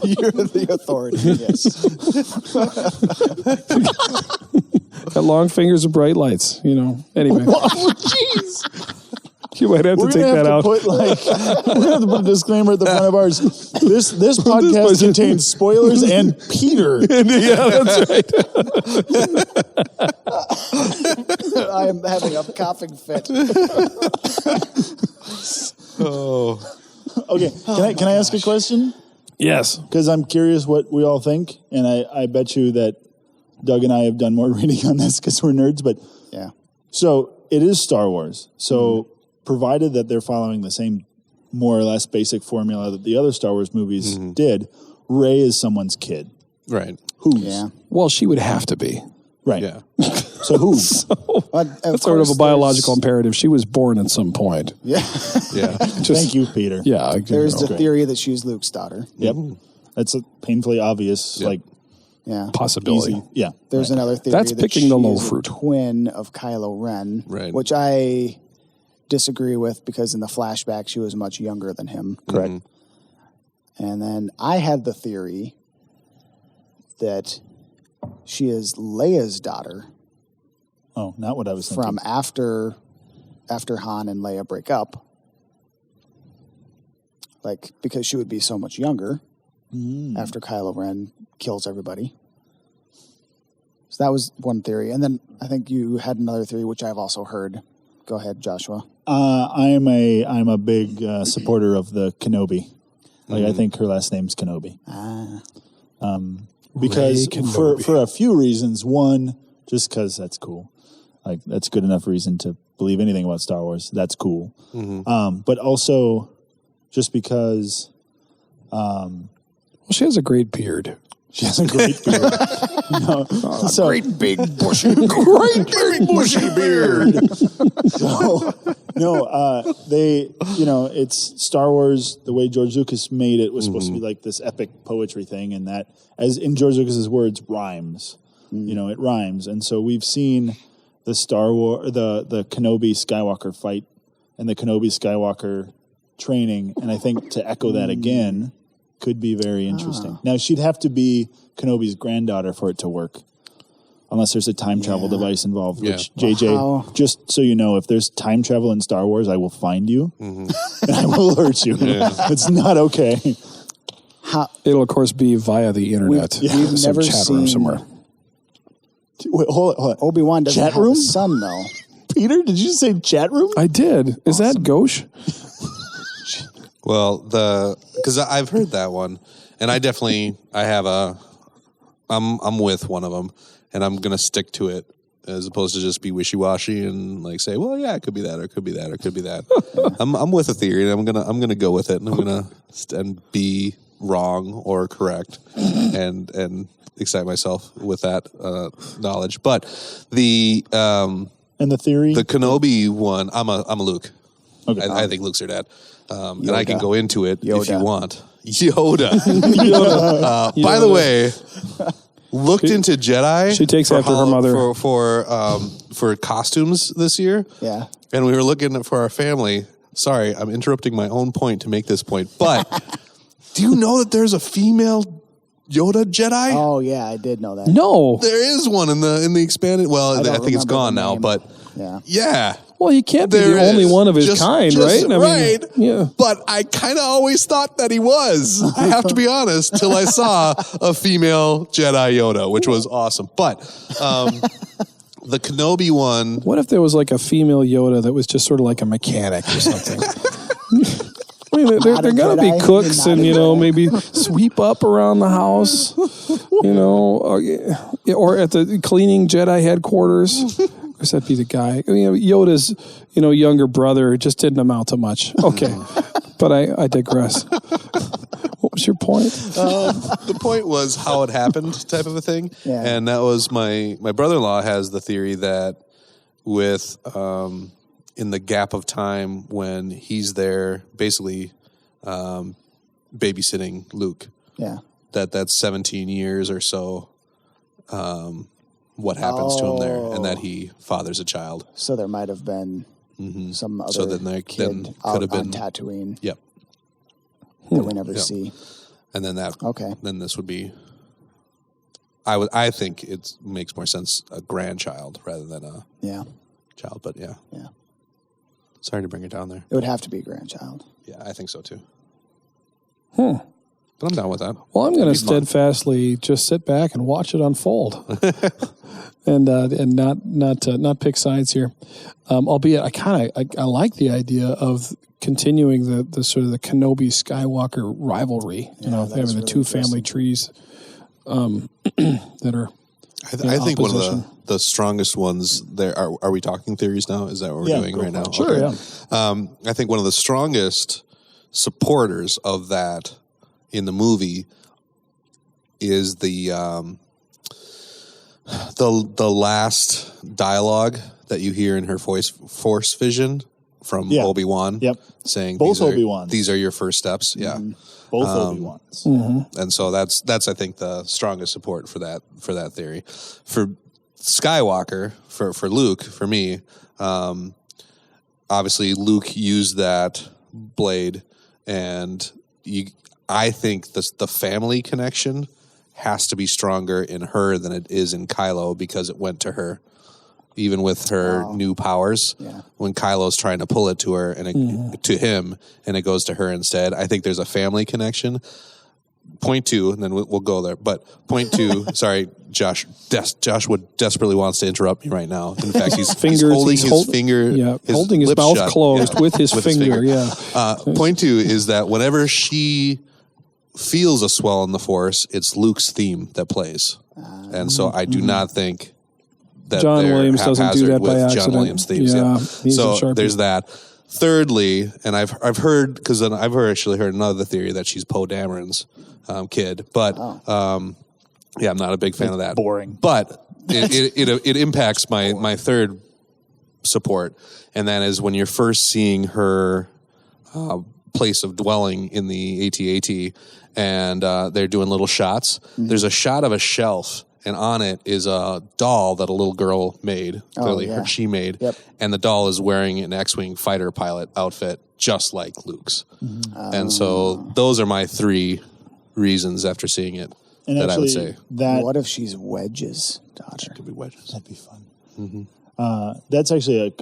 You're the authority, yes. Got long fingers and bright lights, you know. Anyway. Jeez. You might have to take that out. We're going to have to put a disclaimer at the front of ours. This podcast contains spoilers and Peter. Yeah, that's right. I am having a coughing fit. Oh. Okay, can I ask a question? Yes. Because I'm curious what we all think, and I bet you that Doug and I have done more reading on this because we're nerds, but Yeah. so it is Star Wars. So provided that they're following the same more or less basic formula that the other Star Wars movies did, Rey is someone's kid. Right. Whose? Yeah. Well, she would have to be. Right. Yeah. So whose? That's sort of a biological imperative. She was born at some point. Yeah. Yeah. Thank you, Peter. Yeah. There's the theory that she's Luke's daughter. Yep. That's a painfully obvious, Yep. like, Yeah. possibility. easy. Yeah. There's another theory That's that picking the she low is fruit. a twin of Kylo Ren, Right. which I disagree with because in the flashback she was much younger than him. Correct. And then I had the theory that she is Leia's daughter Oh, not what I was thinking. from after Han and Leia break up. Like, because she would be so much younger after Kylo Ren kills everybody. So that was one theory. And then I think you had another theory, which I've also heard. Go ahead, Joshua. I'm a big supporter of the Kenobi. Like I think her last name's Kenobi. Because Rey Kenobi. for a few reasons. One, just because that's cool. Like that's good enough reason to believe anything about Star Wars. That's cool. Mm-hmm. But also, just because Well, she has a great beard. she has a great beard. So Great big bushy, Great big bushy beard. they, it's Star Wars. The way George Lucas made it was supposed to be like this epic poetry thing, and that, as in George Lucas's words, rhymes. It rhymes, and so we've seen the Star Wars, the Kenobi Skywalker fight, and the Kenobi Skywalker training, and I think to echo that again could be very interesting. Now she'd have to be Kenobi's granddaughter for it to work. Unless there's a time travel device involved, which JJ, just so you know, if there's time travel in Star Wars, I will find you and I will alert you. It's not okay. It'll, of course, be via the internet. We've Some never chat room seen somewhere. Wait, hold on. Obi-Wan doesn't Chat have room? a son, though. Peter, did you say chat room? I did. Is that gauche? Well, because I've heard that one, and I'm with one of them, and I'm gonna stick to it as opposed to just be wishy-washy and like say, well, yeah, it could be that, or it could be that, or it could be that. I'm with a theory, and I'm gonna go with it, and I'm gonna be wrong or correct, and excite myself with that knowledge. But the And the theory? the Kenobi one, I'm a Luke. Okay. I think Luke's her dad. And I can go into it if you Yoda. want. Yoda. By the way, looked into Jedi. She takes after her mother. For costumes this year. Yeah. And we were looking for our family. Sorry, I'm interrupting my own point to make this point. But do you know that there's a female Yoda Jedi? Oh, yeah, I did know that. No. There is one in the expanded. Well, don't I think it's remember gone the now, name. but Yeah. Well, he can't be there the only is. one of his Just- kind, just right? right. Yeah. But I kind of always thought that he was. I have to be honest, till I saw a female Jedi Yoda, which was awesome. But the Kenobi one, What if there was like a female Yoda that was just sort of like a mechanic or something? I mean, they're Not a going to Jedi, be cooks not and, a Jedi. maybe sweep up around the house, or at the cleaning Jedi headquarters. Of course, that'd be the guy. Yoda's, younger brother just didn't amount to much. Okay. But I digress. What was your point? the point was how it happened type of a thing. Yeah. And that was my brother-in-law has the theory that with in the gap of time when he's there basically babysitting Luke, Yeah. that's 17 years or so, what happens to him there, and that he fathers a child. So there might have been some other then there kid could out have been- on Tatooine Yep. that we never see. And then then this would be, I think it makes more sense a grandchild rather than a Yeah. child, but yeah. Yeah. Sorry to bring it down there. It would have to be a grandchild. Yeah, I think so too. But I'm down with that. Well, I'm going to steadfastly just sit back and watch it unfold, and not pick sides here. Albeit, I like the idea of continuing the sort of the Kenobi Skywalker rivalry. Having the really two family trees that are. I think one opposition. of the strongest ones there are we talking theories now? Is that what we're doing go right for now? it. Sure, Okay. I think one of the strongest supporters of that in the movie is the last dialogue that you hear in her force vision from Obi-Wan. Yep. Saying Both Obi-Wans. These are your first steps. Yeah. Both Obi-Wans. And so that's I think the strongest support for that theory. For Skywalker, for Luke, for me, obviously Luke used that blade, and I think the family connection has to be stronger in her than it is in Kylo because it went to her. Even with her new powers, when Kylo's trying to pull it to her and to him, and it goes to her instead. I think there's a family connection. Point two, and then we'll go there. But point two, sorry, Joshua desperately wants to interrupt me right now. In fact, he's holding his finger, holding his lips mouth shut. closed with his finger. Point two is that whenever she feels a swell in the Force, it's Luke's theme that plays, and so I do not think that John they're Williams doesn't do haphazard that by with accident. John Williams themes. Yeah, he's a So Sharpie. there's that. Thirdly, and I've heard, because I've actually heard another theory that she's Poe Dameron's kid, but yeah, I'm not a big fan of that. boring. But it impacts my third support, and that is when you're first seeing her place of dwelling in the AT-AT, and they're doing little shots. Mm-hmm. There's a shot of a shelf, and on it is a doll that a little girl made. Clearly, she made. Yep. And the doll is wearing an X-Wing fighter pilot outfit, just like Luke's. Mm-hmm. And so those are my three reasons after seeing it And that I would actually, say. What if she's Wedge's daughter? Could be wedges. That'd be fun. That's actually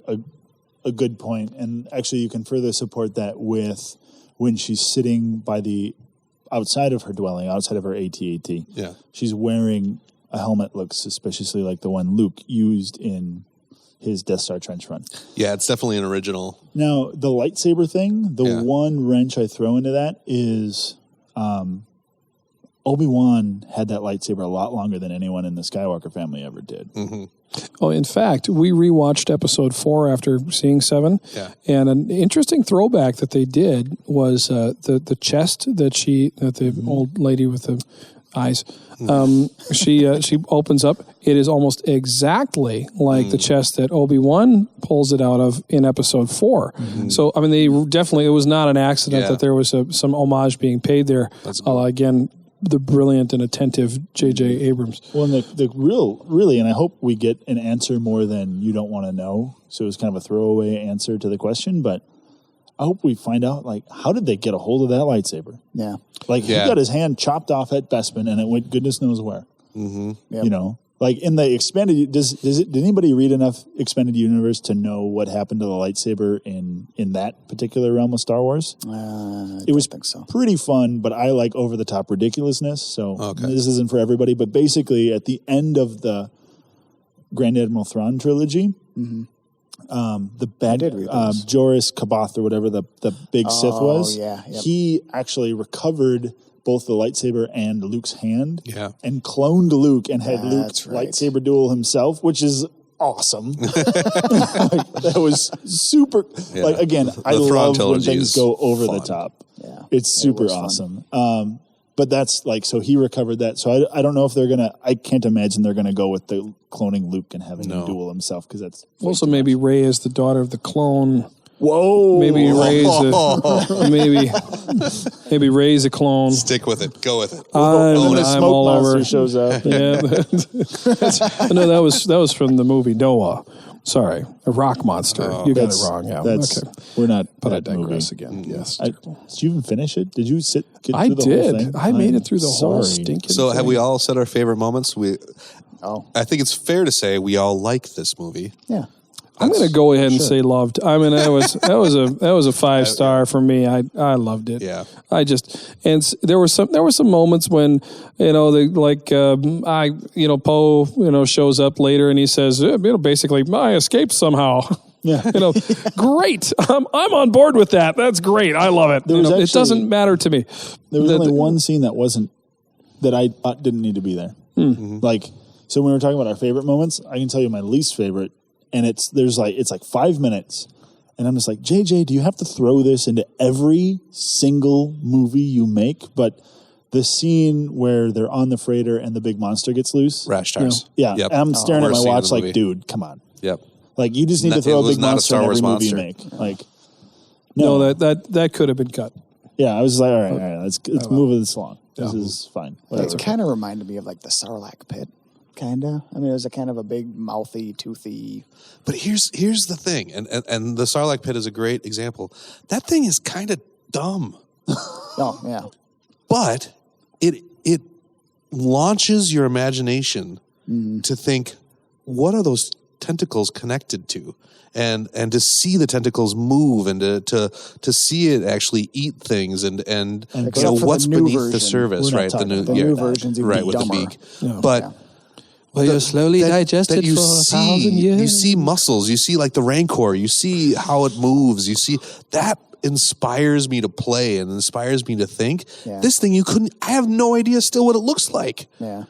a good point, and actually you can further support that with when she's sitting by the outside of her dwelling, outside of her AT-AT. Yeah. She's wearing a helmet looks suspiciously like the one Luke used in his Death Star trench run. Yeah, it's definitely an original. Now, the lightsaber thing, the one wrench I throw into that is Obi-Wan had that lightsaber a lot longer than anyone in the Skywalker family ever did. Mm-hmm. Oh, in fact, we rewatched episode 4 after seeing 7. Yeah. And an interesting throwback that they did was the chest that the old lady with the eyes, she opens up. It is almost exactly like the chest that Obi-Wan pulls it out of in episode 4. Mm-hmm. So, I mean, it was not an accident that there was some homage being paid there. That's cool. Again, the brilliant and attentive J.J. Abrams. Well, and the really, and I hope we get an answer more than you don't want to know. So it was kind of a throwaway answer to the question, but I hope we find out, like, how did they get a hold of that lightsaber? Yeah. Like, he got his hand chopped off at Bespin, and it went goodness knows where. Mm-hmm. Yep. You know, like in the expanded, did anybody read enough expanded universe to know what happened to the lightsaber in that particular realm of Star Wars? It was think so. Pretty fun, but I like over the top ridiculousness. So this isn't for everybody. But basically, at the end of the Grand Admiral Thrawn trilogy, the bad Joris Kaboth or whatever the big Sith was, he actually recovered both the lightsaber and Luke's hand, and cloned Luke and had Luke's lightsaber duel himself, which is awesome. That was super. Yeah. Like, again, I love when things go over fun. the top. Yeah, it's super awesome. But that's like, so he recovered that. So I don't know if they're gonna. I can't imagine they're gonna go with the cloning Luke and having him duel himself, because that's Also, maybe Rey is the daughter of the clone. Whoa! Maybe maybe Rey's a clone. Stick with it. Go with it. I'm all over. Shows up. Yeah, no, that was from the movie Noah. Sorry, a rock monster. You got it wrong. Yeah, that's okay. We're not. But I that digress movie. again. Yes. Did you even finish it? Did you get I through the whole did. thing? I made it through the whole Sorry. stinking. So have thing. we all said our favorite moments? I think it's fair to say we all like this movie. Yeah. I'm going to go ahead and say loved. I mean, that was a 5-star for me. I loved it. Yeah. There were some moments when, Poe, shows up later and he says, basically, I escaped somehow. Yeah. Great. I'm on board with that. That's great. I love it. It doesn't matter to me. There was only one scene that I thought didn't need to be there. Like, so when we were talking about our favorite moments, I can tell you my least favorite. And it's like 5 minutes, and I'm just like, JJ, do you have to throw this into every single movie you make? But the scene where they're on the freighter and the big monster gets loose, Rash Tars. yeah, Yep. and I'm staring at my Worst scene in watch the like, movie. dude, come on, Yep. like you just need to It throw a was big not a monster Star in every Wars movie you monster. make. Like, No, that could have been cut. yeah, I was like, all right, let's move this along. This is fine. It kind of reminded me of like the Sarlacc pit. Kind of. I mean, it was a kind of a big, mouthy, toothy. But here's the thing, and the Sarlacc pit is a great example. That thing is kind of dumb. Oh, yeah. But it launches your imagination to think, what are those tentacles connected to? And to see the tentacles move, and to see it actually eat things, and what's beneath the surface, right? The new version's even right, with dumber. the beak. But Well, you slowly digest it you for 1,000 years. You see muscles. You see like the Rancor. You see how it moves. You see that inspires me to play and inspires me to think. Yeah. This thing I have no idea still what it looks like. Yeah.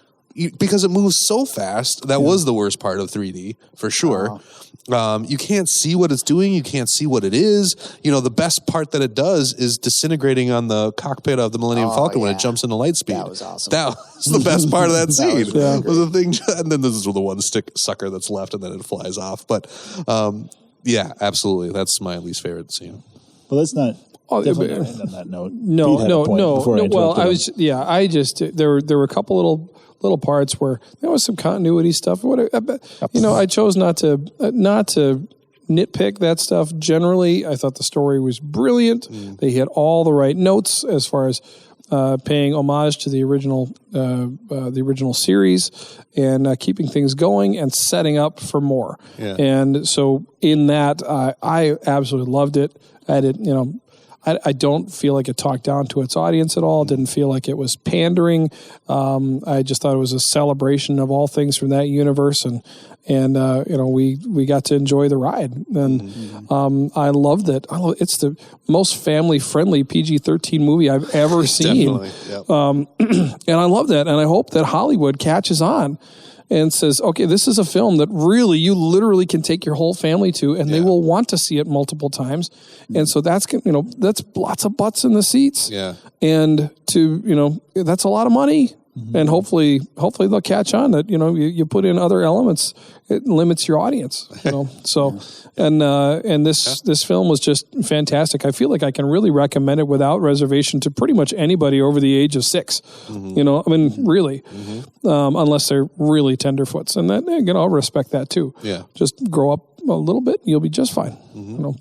because it moves so fast. That was the worst part of 3D for sure. You can't see what it's doing. You can't see what it is. The best part that it does is disintegrating on the cockpit of the Millennium Falcon when it jumps into light speed. That was awesome. That was the best part of that scene. was Was the thing, and then this is the one sucker that's left, and then it flies off. But yeah, absolutely, that's my least favorite scene. Well, that's not. Definitely not end on that note. No. Well, I just there were a couple little parts where there was some continuity stuff. I chose not to nitpick that stuff. Generally, I thought the story was brilliant. They hit all the right notes as far as paying homage to the original series and keeping things going and setting up for more. Yeah. And so in that, I absolutely loved it. I don't feel like it talked down to its audience at all. It didn't feel like it was pandering. I just thought it was a celebration of all things from that universe, and we got to enjoy the ride, and I loved it. It's the most family friendly PG-13 movie I've ever seen. Yep. And I love that, and I hope that Hollywood catches on and says, okay, this is a film that really you literally can take your whole family to, and they will want to see it multiple times. And so that's lots of butts in the seats. Yeah. And that's a lot of money. And hopefully they'll catch on that, you put in other elements, it limits your audience, So, and this film was just fantastic. I feel like I can really recommend it without reservation to pretty much anybody over the age of 6, really, unless they're really tenderfoots. And that, I'll respect that too. Yeah. Just grow up a little bit, you'll be just fine.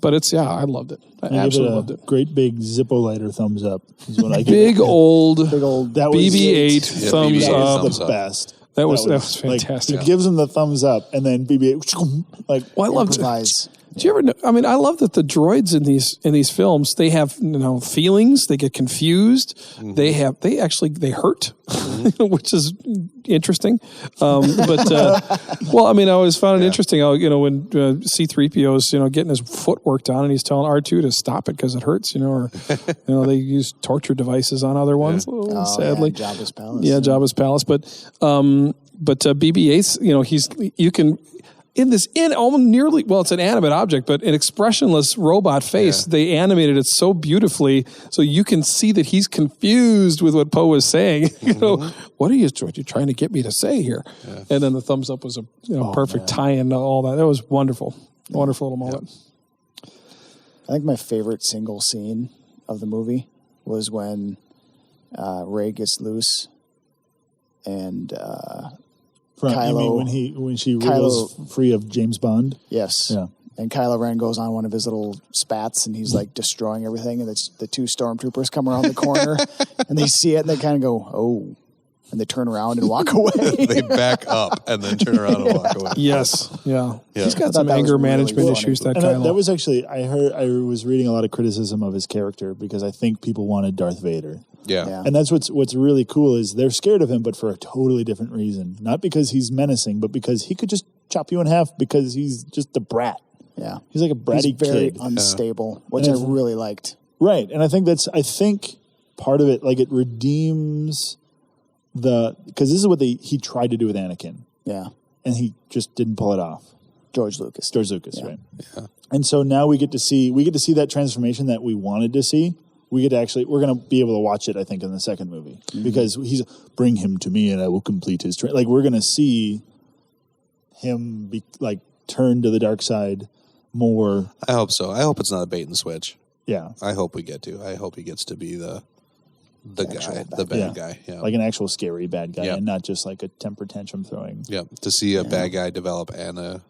But I loved it. I absolutely loved it. Great big Zippo lighter thumbs up is what I get. Big old BB-8 thumbs up. That was the best. That was fantastic. It gives them the thumbs up, and then BB-8 I loved it. Do you ever know? I mean, I love that the droids in these films, they have feelings. They get confused. They hurt, which is interesting. But I always found it interesting how when C-3PO is getting his foot worked on and he's telling R2 to stop it because it hurts, or they use torture devices on other ones. Sadly, Jabba's palace. Yeah, Jabba's palace. But BB-8's, you can. It's an animate object, but an expressionless robot face. They animated it so beautifully, so you can see that he's confused with what Poe was saying. What are you trying to get me to say here? Yeah. And then the thumbs up was a perfect tie-in to all that. That was wonderful, wonderful little moment. I think my favorite single scene of the movie was when Rey gets loose and. Kylo, you mean when she wriggles free of James Bond? Yes. Yeah. And Kylo Ren goes on one of his little spats, and he's like destroying everything. And the 2 stormtroopers come around the corner, and they see it, and they kind of go, "Oh," and they turn around and walk away. They back up and then turn around and walk away. Yes. Yeah. He's got some anger management issues. That Kylo. That was actually I was reading a lot of criticism of his character because I think people wanted Darth Vader. Yeah. And that's what's really cool is they're scared of him, but for a totally different reason. Not because he's menacing, but because he could just chop you in half because he's just a brat. Yeah. He's like a bratty kid. He's very kid. unstable, which I really liked. Right. And I think part of it, it redeems because this is what he tried to do with Anakin. Yeah. And he just didn't pull it off. George Lucas, right. Yeah. And so now we get to see that transformation that we wanted to see. We're going to be able to watch it, I think, in the second movie. Because he's, bring him to me and I will complete his training. We're going to see him be, turn to the dark side more. I hope so. I hope it's not a bait and switch. Yeah. I hope we get to. I hope he gets to be the guy, the bad guy. Yeah. Like an actual scary bad guy and not just like a temper tantrum throwing. Yeah. To see a bad guy develop and the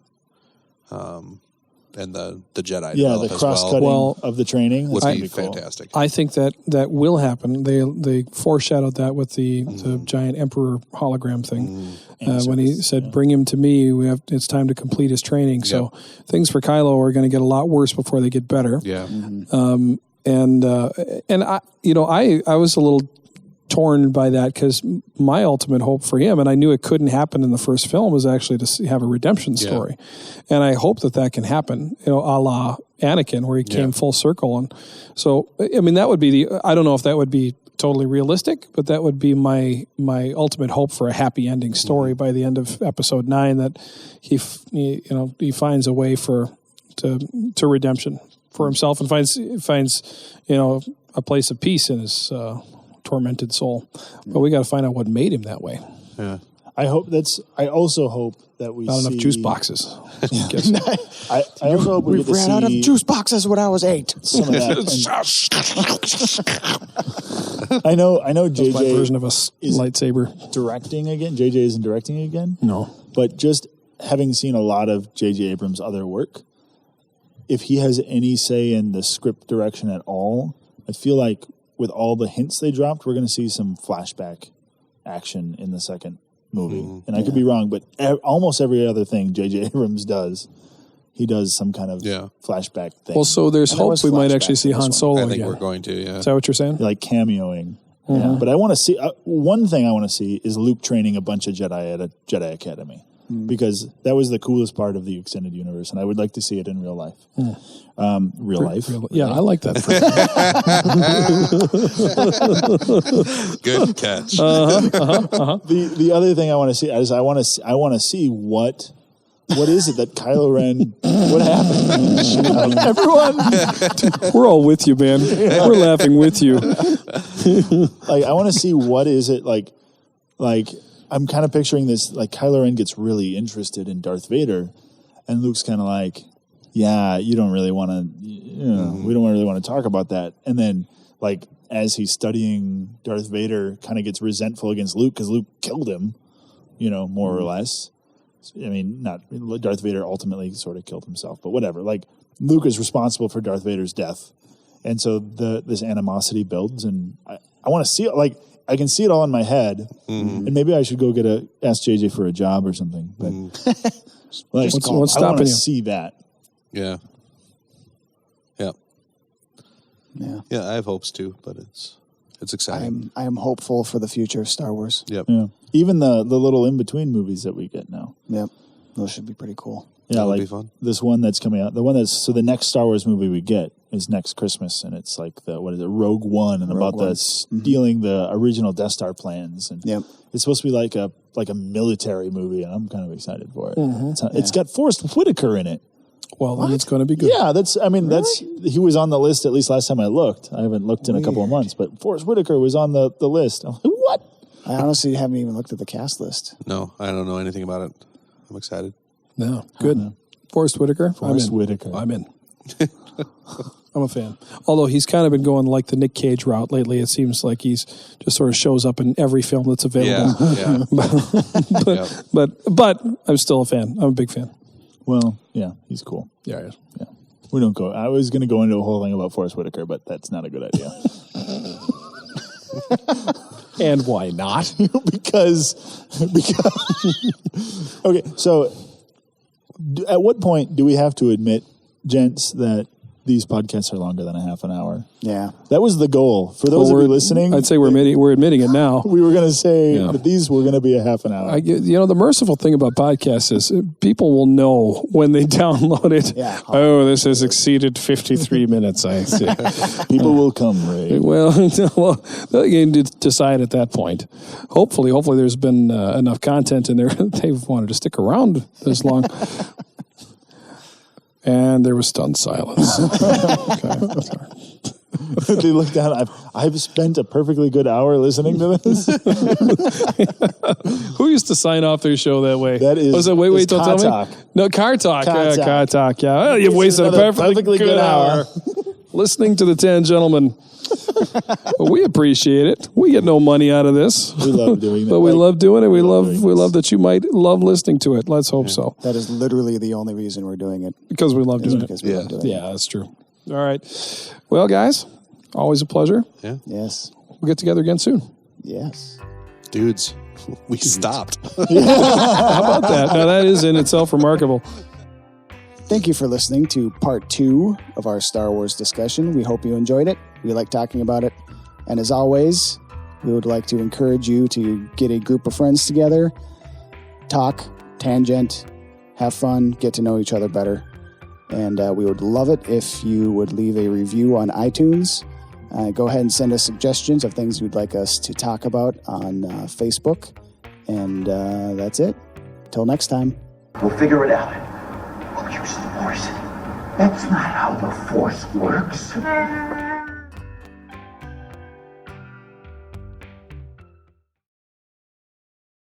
Jedi develop the cross-cutting of the training would be fantastic. I think that will happen. They foreshadowed that with the giant Emperor hologram thing when he said, "Bring him to me. It's time to complete his training." So things for Kylo are going to get a lot worse before they get better. Yeah. And I was a little torn by that because my ultimate hope for him, and I knew it couldn't happen in the first film, was actually to have a redemption story. And I hope that can happen, a la Anakin, where he came full circle. And so, that would be I don't know if that would be totally realistic, but that would be my ultimate hope for a happy ending story by the end of episode 9, that he finds a way to redemption for himself and finds a place of peace in his tormented soul. But we got to find out what made him that way. Yeah. I also hope that we Not see enough juice boxes. I also hope we get to ran out of see juice boxes when I was 8. some of that. I know My JJ version of a lightsaber. directing again. JJ isn't directing again. No. But just having seen a lot of J.J. Abrams' other work, if he has any say in the script direction at all, I feel like with all the hints they dropped, we're going to see some flashback action in the second movie. And I could be wrong, but almost every other thing J.J. Abrams does, he does some kind of flashback thing. Well, so there's And there hope was we might flashback actually see in this Han one. Solo I think again. we're going to, yeah. Is that what you're saying? like cameoing. Yeah. But I want to see, one thing I want to see is Luke training a bunch of Jedi at a Jedi Academy. Because that was the coolest part of the extended universe, and I would like to see it in real life. Real life. Yeah, I like that. Good catch. The other thing I want to see is I want to see what is it that Kylo Ren? What happened? Everyone, We're all with you, man. We're laughing with you. like I want to see what is it like. I'm kind of picturing this, like Kylo Ren gets really interested in Darth Vader, and Luke's kind of like, yeah, you don't really want to, we don't really want to talk about that. And then, like, as he's studying, Darth Vader kind of gets resentful against Luke because Luke killed him, more or less. I mean, not Darth Vader ultimately sort of killed himself, but whatever. Like, Luke is responsible for Darth Vader's death. And so this animosity builds, and I want to see it, like, I can see it all in my head, and maybe I should go ask JJ for a job or something. But like, What's I want stopping to you? see that. Yeah. Yeah. Yeah. Yeah, I have hopes too, but it's exciting. I am hopeful for the future of Star Wars. Yep. Yeah, even the little in between movies that we get now. Yep. Those should be pretty cool. Yeah, That'll like be fun. this one that's coming out. The next Star Wars movie we get is next Christmas, and it's like Rogue One, and about One. stealing the original Death Star plans. And Yep. it's supposed to be like a military movie, and I'm kind of excited for it. It's got Forrest Whitaker in it. Well, then it's going to be good. Yeah, he was on the list at least last time I looked. I haven't looked in a couple of months, but Forrest Whitaker was on the list. I'm like, what? I honestly haven't even looked at the cast list. No, I don't know anything about it. I'm excited. No, good. Forrest Whitaker. Forrest Whitaker. I'm in. I'm a fan. Although he's kind of been going like the Nick Cage route lately. It seems like he's just sort of shows up in every film that's available. Yeah. But I'm still a fan. I'm a big fan. Well, yeah, he's cool. Yeah. Yeah. We don't go. I was going to go into a whole thing about Forrest Whitaker, but that's not a good idea. And why not? because okay, so at what point do we have to admit, gents, that these podcasts are longer than a half an hour? Yeah. That was the goal. For those of you listening, I'd say we're admitting it now. we were going to say that these were going to be a half an hour. The merciful thing about podcasts is people will know when they download it. Yeah. Oh, this has exceeded 53 minutes, I see. People will come, Ray. Well, you can decide at that point. Hopefully there's been enough content in there that they've wanted to stick around this long. And there was stunned silence. They look down. I've spent a perfectly good hour listening to this. Who used to sign off their show that way? That is. Was it wait, don't Car tell Talk. me? No, Car Talk. Car Talk. Car Talk, yeah. Well, you've wasted a another perfectly good hour. Listening to the T.A.N.G.E.N.T.L.E.M.E.N. Well, we appreciate it. We get no money out of this. We love doing that. But we love doing it. We love love that you might love listening to it. Let's hope so. That is literally the only reason we're doing it. Because we love Is doing it. because we love doing it. Yeah, that's true. All right. Well, guys, always a pleasure. Yeah. Yes. We'll get together again soon. Yes. Dudes, we stopped. How about that? Now, that is in itself remarkable. Thank you for listening to part 2 of our Star Wars discussion. We hope you enjoyed it. We like talking about it. And as always, we would like to encourage you to get a group of friends together, talk, tangent, have fun, get to know each other better. And we would love it if you would leave a review on iTunes. Go ahead and send us suggestions of things you'd like us to talk about on Facebook. And that's it. Till next time. We'll figure it out. We'll use the Force. That's not how the Force works.